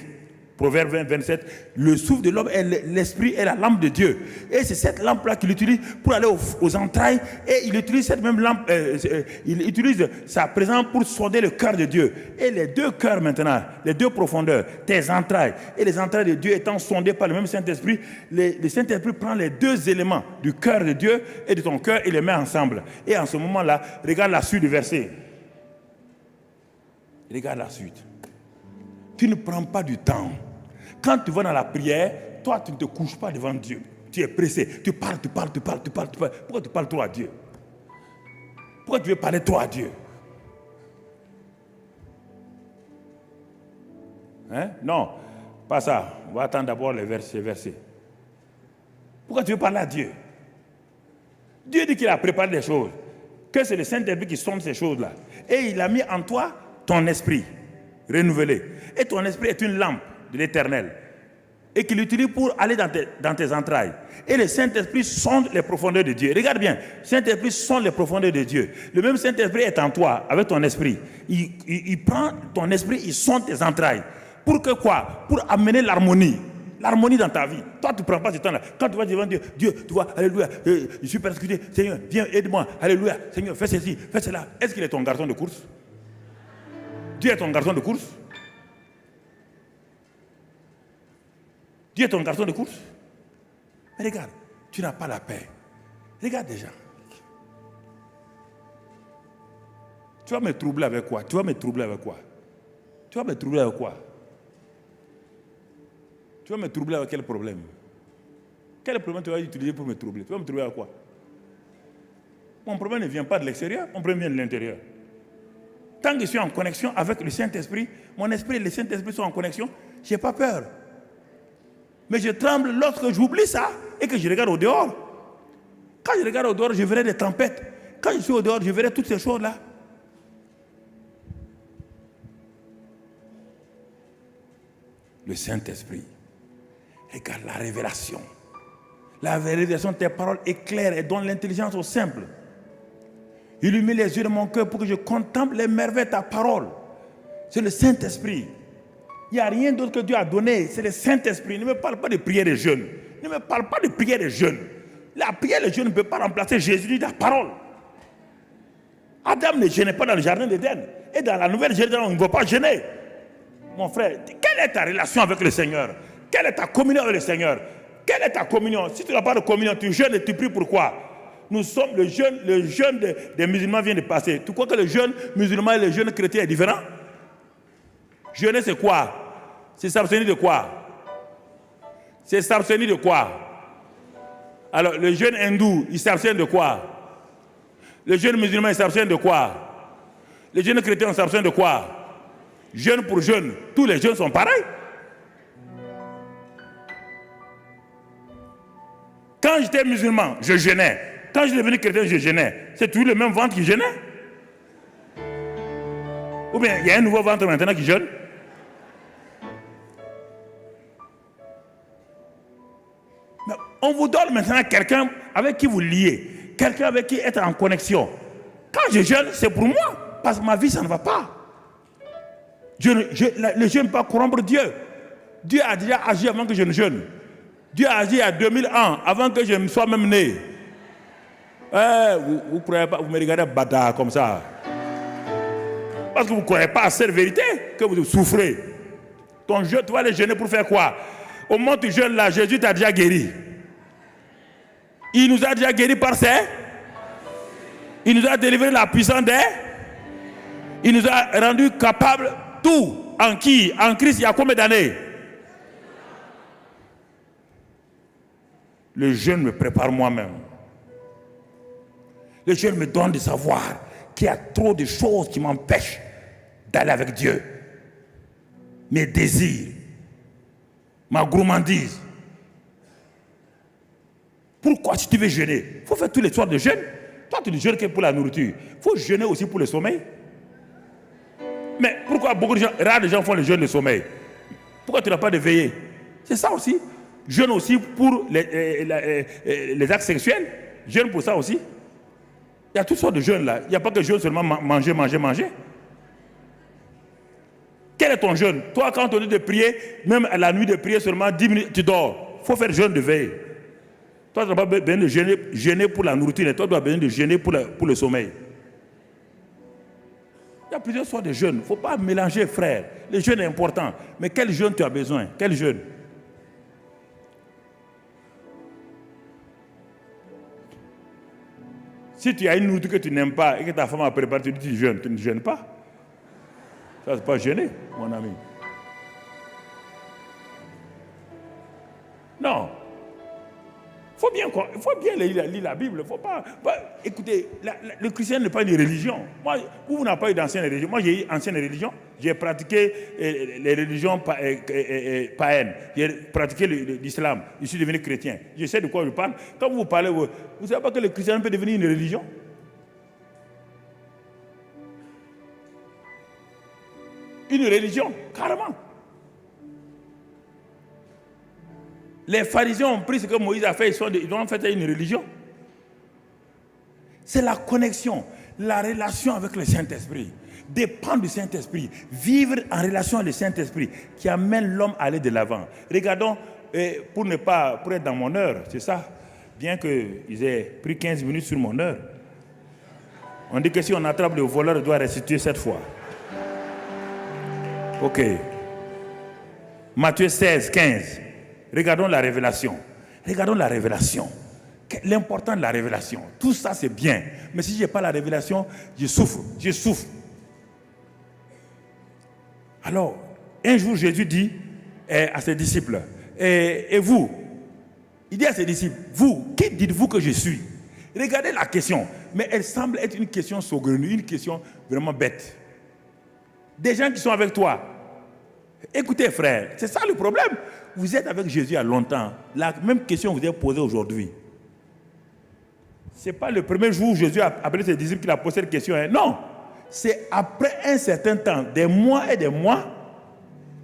Proverbe 20, 27, le souffle de l'homme, l'esprit est la lampe de Dieu. Et c'est cette lampe-là qu'il utilise pour aller aux entrailles. Et il utilise cette même lampe, il utilise sa présence pour sonder le cœur de Dieu. Et les deux cœurs maintenant, les deux profondeurs, tes entrailles et les entrailles de Dieu étant sondées par le même Saint-Esprit, le Saint-Esprit prend les deux éléments du cœur de Dieu et de ton cœur et les met ensemble. Et en ce moment-là, regarde la suite du verset. Regarde la suite. Tu ne prends pas du temps. Quand tu vas dans la prière, toi, tu ne te couches pas devant Dieu. Tu es pressé. Tu parles. Pourquoi tu parles trop à Dieu? Pourquoi tu veux parler trop à Dieu? Hein? Non, pas ça. On va attendre d'abord les versets. Pourquoi tu veux parler à Dieu? Dieu dit qu'il a préparé des choses. Que c'est le Saint-Esprit qui sonde ces choses-là. Et il a mis en toi ton esprit renouvelé. Et ton esprit est une lampe de l'Éternel. Et qu'il utilise pour aller dans tes entrailles. Et le Saint-Esprit sonde les profondeurs de Dieu. Regarde bien, le Saint-Esprit sonde les profondeurs de Dieu. Le même Saint-Esprit est en toi, avec ton esprit. Il prend ton esprit, il sonde tes entrailles. Pour que quoi? Pour amener l'harmonie. L'harmonie dans ta vie. Toi, tu ne prends pas ce temps-là. Quand tu vas devant Dieu, Dieu, tu vois, alléluia, je suis persécuté. Seigneur, viens, aide-moi. Alléluia. Seigneur, fais ceci, fais cela. Est-ce qu'il est ton garçon de course? Dieu est ton garçon de course? Dieu est ton garçon de course? Mais regarde, tu n'as pas la paix. Regarde déjà. Tu vas me troubler avec quoi? Tu vas me troubler avec quel problème? Quel problème tu vas utiliser pour me troubler? Tu vas me troubler avec quoi? Mon problème ne vient pas de l'extérieur, mon problème vient de l'intérieur. Tant que je suis en connexion avec le Saint-Esprit, mon esprit et le Saint-Esprit sont en connexion, je n'ai pas peur. Mais je tremble lorsque j'oublie ça et que je regarde au dehors. Quand je regarde au dehors, je verrai des tempêtes. Quand je suis au dehors, je verrai toutes ces choses-là. Le Saint-Esprit, regarde la révélation. La révélation de tes paroles est claire et donne l'intelligence au simple. Illumine les yeux de mon cœur pour que je contemple les merveilles de ta parole. C'est le Saint-Esprit. Il n'y a rien d'autre que Dieu a donné. C'est le Saint-Esprit. Ne me parle pas de prière des jeunes. Ne me parle pas de prière des jeunes. La prière des jeunes ne peut pas remplacer Jésus, la parole. Adam ne gênait pas dans le jardin d'Éden. Et dans la nouvelle Jérusalem, on ne va pas gêner. Mon frère, quelle est ta relation avec le Seigneur? Quelle est ta communion avec le Seigneur? Quelle est ta communion? Si tu n'as pas de communion, tu jeûnes et tu pries pourquoi? Nous sommes le jeûne des musulmans vient de passer. Tu crois que le jeûne musulman et le jeûne chrétien est différent? Jeûner, c'est quoi? C'est s'abstenir de quoi? C'est s'abstenir de quoi? Alors, le jeûne hindou, il s'abstient de quoi? Le jeûne musulman, il s'abstient de quoi? Le jeûne chrétien, il s'abstient de quoi? Jeûne pour jeûne, tous les jeûnes sont pareils. Quand j'étais musulman, je jeûnais. Quand je suis devenu chrétien, je jeûnais. C'est toujours le même ventre qui jeûnait. Ou bien il y a un nouveau ventre maintenant qui jeûne. Mais on vous donne maintenant quelqu'un avec qui vous liez, quelqu'un avec qui être en connexion. Quand je jeûne, c'est pour moi, parce que ma vie, ça ne va pas. Le jeûne ne peut pas corrompre Dieu. Dieu a déjà agi avant que je ne jeûne. Dieu a agi il y a 2000 ans, avant que je ne sois même né. Vous croyez pas, vous me regardez bâtard comme ça. Parce que vous ne croyez pas à cette vérité que vous souffrez. Ton jeûne, tu vas aller jeûner pour faire quoi? Au moment où tu jeûnes là, Jésus t'a déjà guéri. Il nous a déjà guéri par ses. Il nous a délivré la puissance des. Il nous a rendu capables tout. En qui? En Christ, il y a combien d'années? Le jeûne me prépare moi-même. Le jeûne me donne de savoir qu'il y a trop de choses qui m'empêchent d'aller avec Dieu. Mes désirs, ma gourmandise. Pourquoi, si tu veux jeûner, il faut faire tous les soirs de jeûne. Toi, tu ne jeûnes que pour la nourriture. Il faut jeûner aussi pour le sommeil. Mais pourquoi beaucoup de gens, rares de gens font le jeûne de sommeil? Pourquoi tu n'as pas de veillée? C'est ça aussi. Jeûne aussi pour les actes sexuels. Jeûne pour ça aussi. Il y a toutes sortes de jeûnes là. Il n'y a pas que jeûne seulement manger. Quel est ton jeûne? Toi, quand on dit de prier, même à la nuit de prier seulement 10 minutes, tu dors. Il faut faire jeûne de veille. Toi, tu n'as pas besoin de jeûner pour la nourriture. Toi, tu as besoin de jeûner pour le sommeil. Il y a plusieurs sortes de jeûnes. Il ne faut pas mélanger, frère. Le jeûne est important. Mais quel jeûne tu as besoin? Quel jeûne? Si tu as une nourriture que tu n'aimes pas et que ta femme a préparé, tu dis que tu jeûnes. Tu ne jeûnes pas. Ça, c'est pas jeûner, mon ami. Non. Il faut bien lire la Bible. Faut pas, écoutez, le chrétien n'est pas une religion. Moi, vous n'avez pas eu d'ancienne religion. Moi, j'ai eu ancienne religion. J'ai pratiqué les religions païennes. J'ai pratiqué l'islam. Je suis devenu chrétien. Je sais de quoi je parle. Quand vous parlez, vous ne savez pas que le chrétien peut devenir une religion? Une religion, carrément. Les pharisiens ont pris ce que Moïse a fait, ils ont fait une religion. C'est la connexion, la relation avec le Saint-Esprit. Dépendre du Saint-Esprit, vivre en relation avec le Saint-Esprit qui amène l'homme à aller de l'avant. Regardons, pour être dans mon heure, c'est ça. Bien qu'ils aient pris 15 minutes sur mon heure. On dit que si on attrape le voleur, il doit restituer 7 fois. Ok. Matthieu 16, 15. Regardons la révélation. L'important de la révélation. Tout ça, c'est bien. Mais si je n'ai pas la révélation, je souffre. Alors, un jour, Jésus dit à ses disciples, et vous? Il dit à ses disciples, vous, qui dites-vous que je suis? Regardez la question. Mais elle semble être une question saugrenue, une question vraiment bête. Des gens qui sont avec toi. Écoutez, frère, c'est ça le problème. Vous êtes avec Jésus il y a longtemps. La même question vous est posée aujourd'hui. Ce n'est pas le premier jour où Jésus a appelé ses disciples qu'il a posé cette question. Non. C'est après un certain temps, des mois et des mois,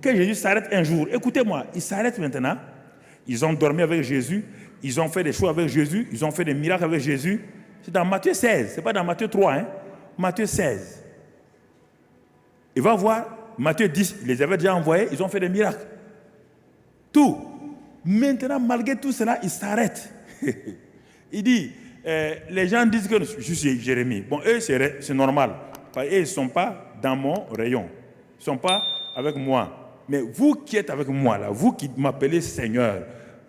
que Jésus s'arrête un jour. Écoutez-moi, il s'arrête maintenant. Ils ont dormi avec Jésus. Ils ont fait des choses avec Jésus. Ils ont fait des miracles avec Jésus. C'est dans Matthieu 16. Ce n'est pas dans Matthieu 3. Matthieu 16. Il va voir, Matthieu 10, ils les avaient déjà envoyés. Ils ont fait des miracles. Tout. Maintenant, malgré tout cela, il s'arrête. Il dit, les gens disent que je suis Jérémie. Bon, eux, c'est normal. Parce qu'ils ne sont pas dans mon rayon. Ils ne sont pas avec moi. Mais vous qui êtes avec moi, là, vous qui m'appelez Seigneur,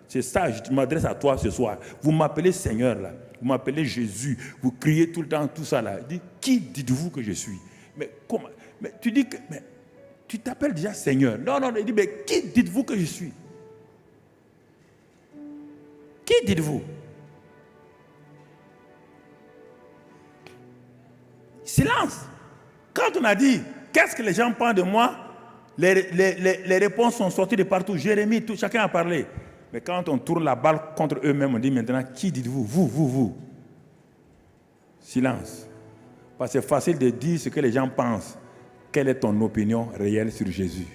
c'est ça, je m'adresse à toi ce soir. Vous m'appelez Seigneur, là. Vous m'appelez Jésus. Vous criez tout le temps, tout ça, là. Il dit, qui dites-vous que je suis? Mais comment? Mais tu dis que... Mais, tu t'appelles déjà Seigneur. Non, il dit, mais qui dites-vous que je suis? Qui dites-vous? Silence. Quand on a dit, qu'est-ce que les gens pensent de moi? Les réponses sont sorties de partout. Jérémie, chacun a parlé. Mais quand on tourne la balle contre eux-mêmes, on dit maintenant, qui dites-vous? Vous. Silence. Parce que c'est facile de dire ce que les gens pensent. quelle est ton opinion réelle sur Jésus?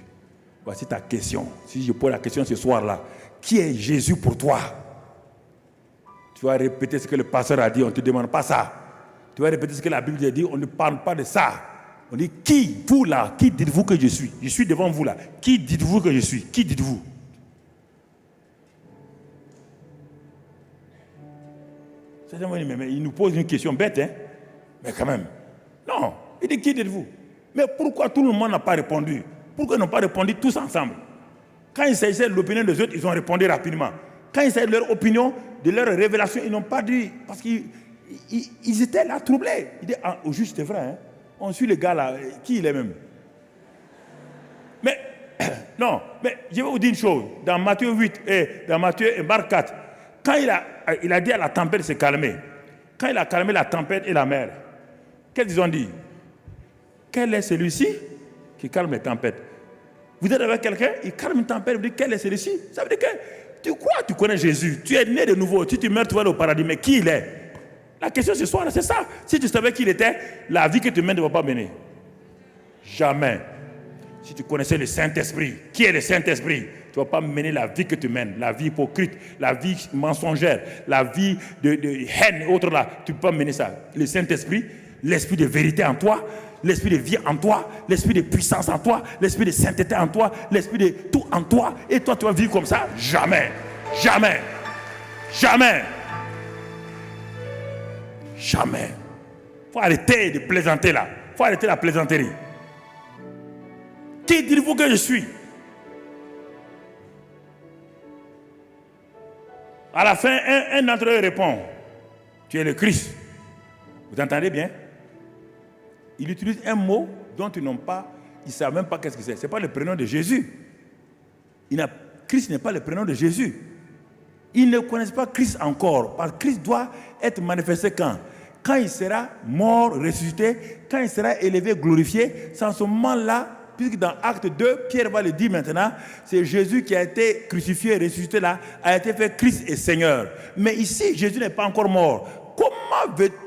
Voici ta question. Si je pose la question ce soir-là, qui est Jésus pour toi? Tu vas répéter ce que le pasteur a dit, on ne te demande pas ça. Tu vas répéter ce que la Bible a dit, on ne parle pas de ça. On dit, qui, vous là, qui dites-vous que je suis? Je suis devant vous là. Qui dites-vous que je suis? Qui dites-vous? Mais il nous pose une question bête, hein? Mais quand même. Non, il dit, qui dites-vous? Mais pourquoi tout le monde n'a pas répondu? Pourquoi ils n'ont pas répondu tous ensemble? Quand il s'agissait de l'opinion des autres, ils ont répondu rapidement. Quand il s'agissait de leur opinion, de leur révélation, ils n'ont pas dit, parce qu'ils étaient là troublés. Ils disaient, au juste c'est vrai, hein? On suit le gars là, qui il est même? Mais, non, mais je vais vous dire une chose. Dans Matthieu 8 et dans Matthieu et Marc 4, quand il a dit à la tempête de se calmer, quand il a calmé la tempête et la mer, qu'est-ce qu'ils ont dit? Quel est celui-ci qui calme les tempêtes? Vous êtes avec quelqu'un, il calme une tempête, vous dites quel est celui-ci? Ça veut dire que tu crois, tu connais Jésus, tu es né de nouveau, si tu meurs, tu vas aller au paradis, mais qui il est? La question ce soir, c'est ça. Si tu savais qui il était, la vie que tu mènes ne va pas mener. Jamais. Si tu connaissais le Saint-Esprit, qui est le Saint-Esprit? Tu ne vas pas mener la vie que tu mènes, la vie hypocrite, la vie mensongère, la vie de haine et autres là. Tu ne peux pas mener ça. Le Saint-Esprit, l'esprit de vérité en toi, l'esprit de vie en toi, l'esprit de puissance en toi, l'esprit de sainteté en toi, l'esprit de tout en toi. Et toi, tu vas vivre comme ça? Jamais. Jamais. Jamais. Jamais. Il faut arrêter de plaisanter là. Il faut arrêter la plaisanterie. Qui dites-vous que je suis? À la fin, un d'entre eux répond, tu es le Christ. Vous entendez bien? Il utilise un mot dont ils ne savent même pas qu'est-ce que c'est. Ce n'est pas le prénom de Jésus. Christ n'est pas le prénom de Jésus. Ils ne connaissent pas Christ encore. Parce que Christ doit être manifesté quand? Quand il sera mort, ressuscité, quand il sera élevé, glorifié. C'est en ce moment-là, puisque dans Acte 2, Pierre va le dire maintenant, c'est Jésus qui a été crucifié et ressuscité là, a été fait Christ et Seigneur. Mais ici, Jésus n'est pas encore mort.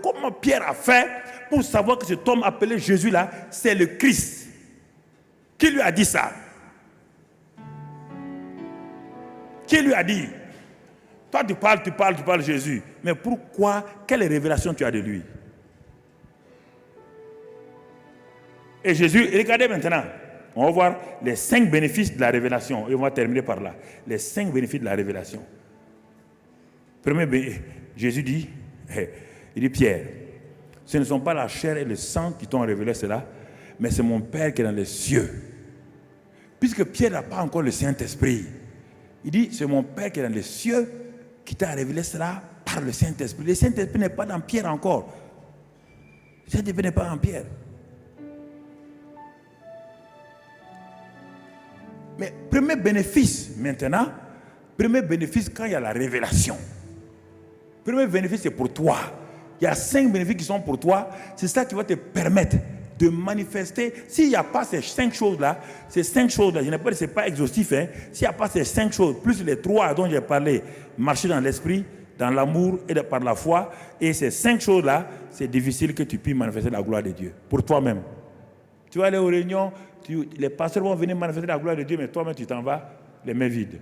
Comment Pierre a fait pour savoir que cet homme appelé Jésus là, c'est le Christ? Qui lui a dit ça? Qui lui a dit? Toi tu parles de Jésus. Mais pourquoi? Quelle révélation tu as de lui? Et Jésus, regardez maintenant, on va voir les 5 bénéfices de la révélation. Et on va terminer par là. Les 5 bénéfices de la révélation. Premier, Jésus dit, il dit, Pierre, ce ne sont pas la chair et le sang qui t'ont révélé cela, mais c'est mon Père qui est dans les cieux. Puisque Pierre n'a pas encore le Saint-Esprit, il dit, c'est mon Père qui est dans les cieux qui t'a révélé cela par le Saint-Esprit. Le Saint-Esprit n'est pas dans Pierre encore. Le Saint-Esprit n'est pas dans Pierre. Mais premier bénéfice maintenant, premier bénéfice quand il y a la révélation. Premier bénéfice c'est pour toi. Il y a 5 bénéfices qui sont pour toi. C'est ça qui va te permettre de manifester. S'il n'y a pas ces 5 choses-là, je n'ai pas dit ce n'est pas exhaustif, hein. S'il n'y a pas ces 5 choses, plus les 3 dont j'ai parlé, marcher dans l'esprit, dans l'amour et par la foi, et ces 5 choses-là, c'est difficile que tu puisses manifester la gloire de Dieu pour toi-même. Tu vas aller aux réunions, les pasteurs vont venir manifester la gloire de Dieu, mais toi-même tu t'en vas les mains vides.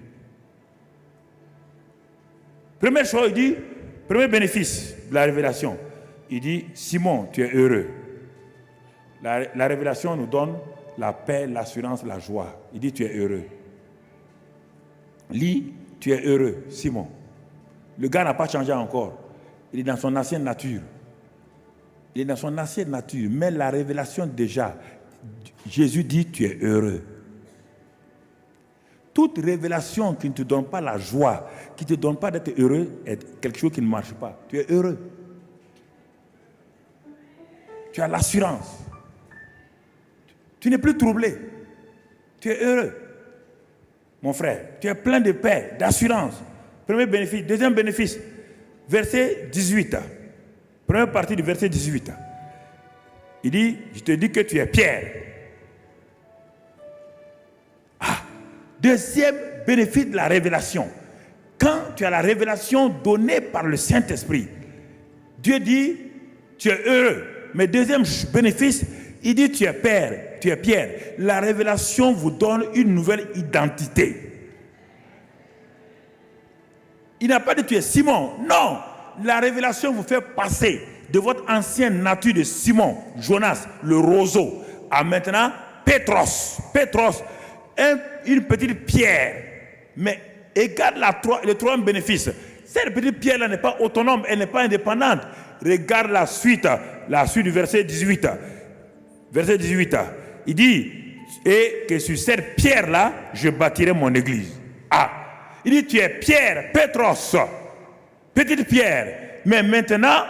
Première chose, il dit, premier bénéfice de la révélation, il dit, Simon, tu es heureux. La révélation nous donne la paix, l'assurance, la joie. Il dit, tu es heureux. Lis, tu es heureux, Simon. Le gars n'a pas changé encore. Il est dans son ancienne nature. Il est dans son ancienne nature. Mais la révélation déjà, Jésus dit, tu es heureux. Toute révélation qui ne te donne pas la joie, qui ne te donne pas d'être heureux, est quelque chose qui ne marche pas. Tu es heureux. Tu as l'assurance. Tu n'es plus troublé. Tu es heureux. Mon frère, tu es plein de paix, d'assurance. Premier bénéfice. Deuxième bénéfice, verset 18. Première partie du verset 18. Il dit, je te dis que tu es Pierre. Deuxième bénéfice de la révélation. Quand tu as la révélation donnée par le Saint-Esprit, Dieu dit, tu es heureux. Mais deuxième bénéfice, Il dit tu es Pierre. La révélation vous donne une nouvelle identité. Il n'a pas dit tu es Simon. Non. La révélation vous fait passer de votre ancienne nature de Simon, Jonas, le roseau, à maintenant Pétros. Pétros, une petite pierre. Mais regarde le troisième bénéfice. Cette petite pierre-là n'est pas autonome, elle n'est pas indépendante. Regarde la suite du verset 18. Verset 18. Il dit, et que sur cette pierre-là, je bâtirai mon église. Ah. Il dit, tu es Pierre, Pétros, petite pierre. Mais maintenant,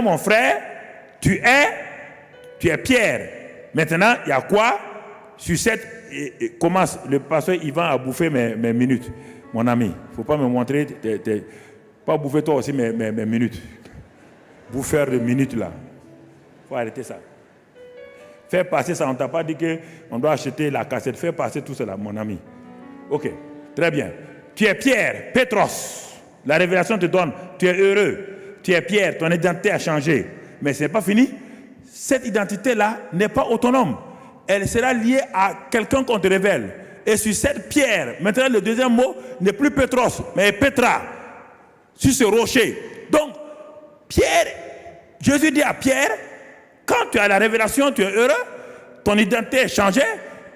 mon frère, tu es Pierre. Maintenant, il y a quoi? Sur cette... commence, le pasteur Yvan a bouffé mes minutes. Mon ami, il ne faut pas me montrer... pas bouffer toi aussi mes minutes. Bouffeur de minutes là. Il faut arrêter ça. Faire passer ça, on ne t'a pas dit qu'on doit acheter la cassette. Faire passer tout cela, mon ami. Ok. Très bien. Tu es Pierre, Pétros. La révélation te donne, tu es heureux. Tu es Pierre, ton identité a changé. Mais ce n'est pas fini. Cette identité-là n'est pas autonome. Elle sera liée à quelqu'un qu'on te révèle. Et sur cette pierre, maintenant le deuxième mot n'est plus Pétros, mais Pétra. Sur ce rocher. Donc, Pierre, Jésus dit à Pierre, quand tu as la révélation, tu es heureux, ton identité est changée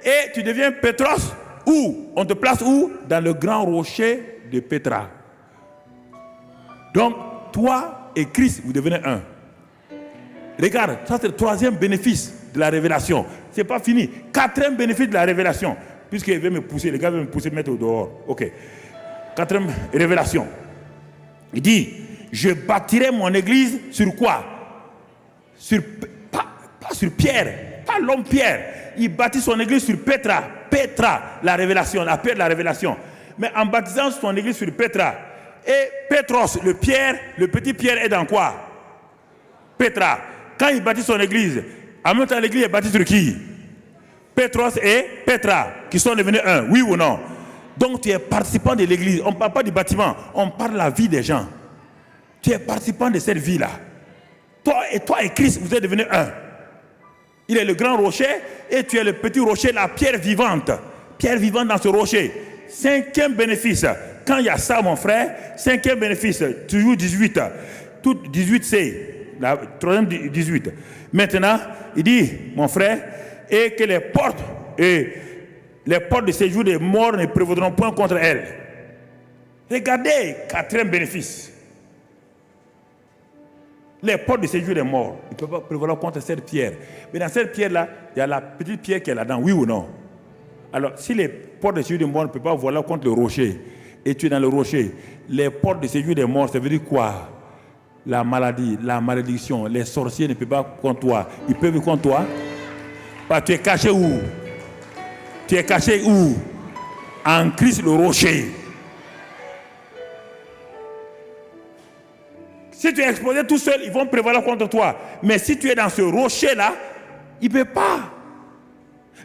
et tu deviens Pétros. Où? On te place où? Dans le grand rocher de Pétra. Donc, toi et Christ, vous devenez un. Regarde, ça c'est le troisième bénéfice de la révélation. Ce n'est pas fini. Quatrième bénéfice de la révélation. Puisqu'il veut me pousser, les gars veulent me pousser, me mettre au dehors. Ok. Quatrième révélation. Il dit, je bâtirai mon église sur quoi? Pas sur Pierre, pas l'homme Pierre. Il bâtit son église sur Pétra. Pétra, la révélation, la pierre de la révélation. Mais en baptisant son église sur Pétra, et Pétros, le petit Pierre est dans quoi? Pétra. Quand il bâtit son église, en même temps l'église est bâtie sur qui? Pétros et Pétra, qui sont devenus un, oui ou non? Donc tu es participant de l'église. On ne parle pas du bâtiment, on parle de la vie des gens. Tu es participant de cette vie-là. Toi et Christ, vous êtes devenus un. Il est le grand rocher et tu es le petit rocher, la pierre vivante. Pierre vivante dans ce rocher. Cinquième bénéfice. Quand il y a ça, mon frère, cinquième bénéfice, toujours 18. Tout 18, c'est la troisième 18. Maintenant, il dit, mon frère, et que les portes de séjour des morts ne prévaudront point contre elle. Regardez, quatrième bénéfice. Les portes de séjour des morts, ils ne peuvent pas prévaloir contre cette pierre. Mais dans cette pierre-là, il y a la petite pierre qui est là-dedans, oui ou non? Alors, si les portes de séjour des morts ne peuvent pas valoir contre le rocher, et tu es dans le rocher, les portes de séjour des morts, ça veut dire quoi? La maladie, la malédiction, les sorciers ne peuvent pas contre toi. Ils peuvent contre toi? Parce que tu es caché où? Tu es caché où? En Christ le rocher. Si tu es exposé tout seul, ils vont prévaloir contre toi. Mais si tu es dans ce rocher-là, ils ne peuvent pas.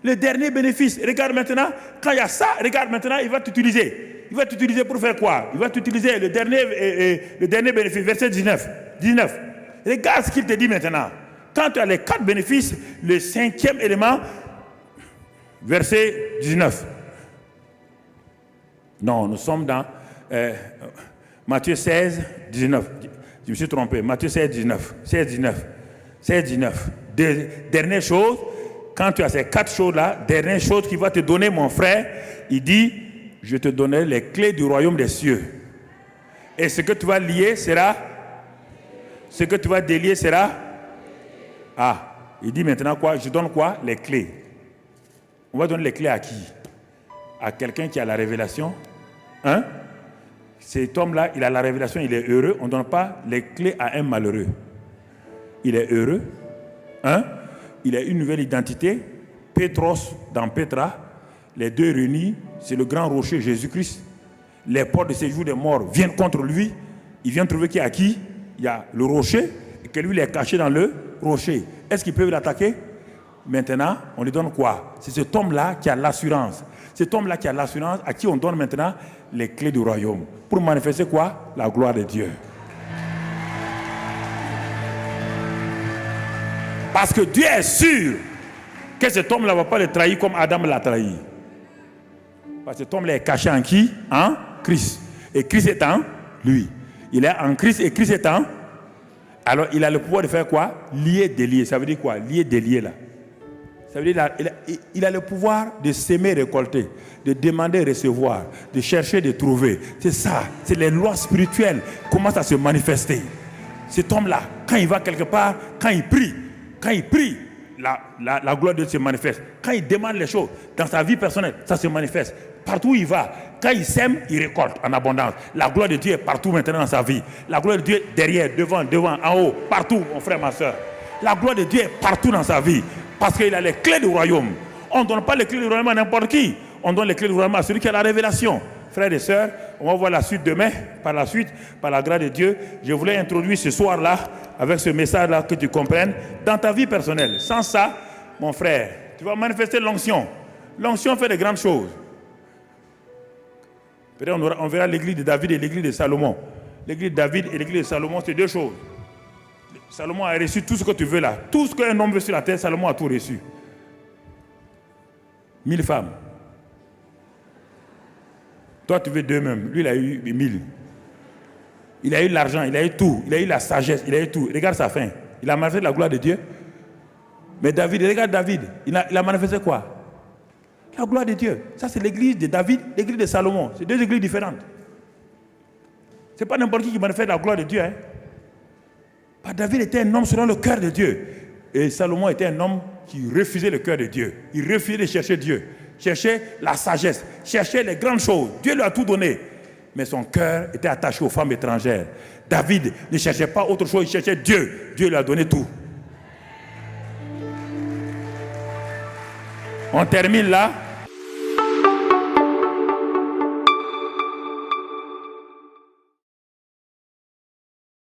Le dernier bénéfice, regarde maintenant, quand il y a ça, regarde maintenant, il va t'utiliser. Il va t'utiliser pour faire quoi? Il va t'utiliser le dernier bénéfice, verset 19. Regarde ce qu'il te dit maintenant. Quand tu as les 4 bénéfices, le 5e élément, verset 19. Non, nous sommes dans Matthieu 16, 19. Je me suis trompé. Matthieu 16, 19. 16, 19. Dernière chose, quand tu as ces 4 choses-là, dernière chose qu'il va te donner, mon frère, il dit, je te donnerai les clés du royaume des cieux. Et ce que tu vas lier sera, ce que tu vas délier sera, il dit maintenant quoi? Je donne quoi? Les clés. On va donner les clés à qui? À quelqu'un qui a la révélation. Hein? Cet homme-là, il a la révélation, il est heureux. On ne donne pas les clés à un malheureux. Il est heureux. Hein? Il a une nouvelle identité. Pétros dans Pétra. Les deux réunis, c'est le grand rocher Jésus-Christ. Les portes de séjour des morts viennent contre lui. Il vient trouver qui a qui? Il y a le rocher et que lui, il est caché dans le rocher. Est-ce qu'ils peuvent l'attaquer? Maintenant, on lui donne quoi? C'est cet homme-là qui a l'assurance. Cet homme-là qui a l'assurance, à qui on donne maintenant les clés du royaume. Pour manifester quoi? La gloire de Dieu. Parce que Dieu est sûr que cet homme-là ne va pas le trahir comme Adam l'a trahi. Parce que cet homme-là est caché en qui? En Christ. Et Christ est en lui. Il est en Christ et Christ est en... Alors il a le pouvoir de faire quoi? Lier, délier. Ça veut dire quoi? Lier, délier là. Ça veut dire il a le pouvoir de s'aimer, récolter, de demander, recevoir, de chercher, de trouver. C'est ça. C'est les lois spirituelles qui commencent à se manifester. Cet homme-là, quand il va quelque part, quand il prie, la gloire de Dieu se manifeste. Quand il demande les choses dans sa vie personnelle, ça se manifeste. Partout où il va, quand il sème, il récolte en abondance. La gloire de Dieu est partout maintenant dans sa vie. La gloire de Dieu est derrière, devant, en haut, partout, mon frère, ma soeur. La gloire de Dieu est partout dans sa vie. Parce qu'il a les clés du royaume. On ne donne pas les clés du royaume à n'importe qui. On donne les clés du royaume à celui qui a la révélation. Frères et sœurs, on va voir la suite demain. Par la suite, par la grâce de Dieu, je voulais introduire ce soir-là, avec ce message-là, que tu comprennes, dans ta vie personnelle. Sans ça, mon frère, tu vas manifester l'onction. L'onction fait de grandes choses. Peut-être on verra l'église de David et l'église de Salomon. L'église de David et l'église de Salomon, c'est deux choses. Salomon a reçu tout ce que tu veux là. Tout ce qu'un homme veut sur la terre, Salomon a tout reçu. 1000 femmes. Toi, tu veux deux mêmes. Lui, il a eu 1000. Il a eu l'argent, il a eu tout. Il a eu la sagesse, il a eu tout. Regarde sa fin. Il a manifesté la gloire de Dieu. Mais David, regarde David. Il a manifesté quoi? La gloire de Dieu. Ça, c'est l'église de David, l'église de Salomon. C'est deux églises différentes. Ce n'est pas n'importe qui manifeste la gloire de Dieu. Hein? David était un homme selon le cœur de Dieu. Et Salomon était un homme qui refusait le cœur de Dieu. Il refusait de chercher Dieu. Cherchait la sagesse. Cherchait les grandes choses. Dieu lui a tout donné. Mais son cœur était attaché aux femmes étrangères. David ne cherchait pas autre chose. Il cherchait Dieu. Dieu lui a donné tout. On termine là.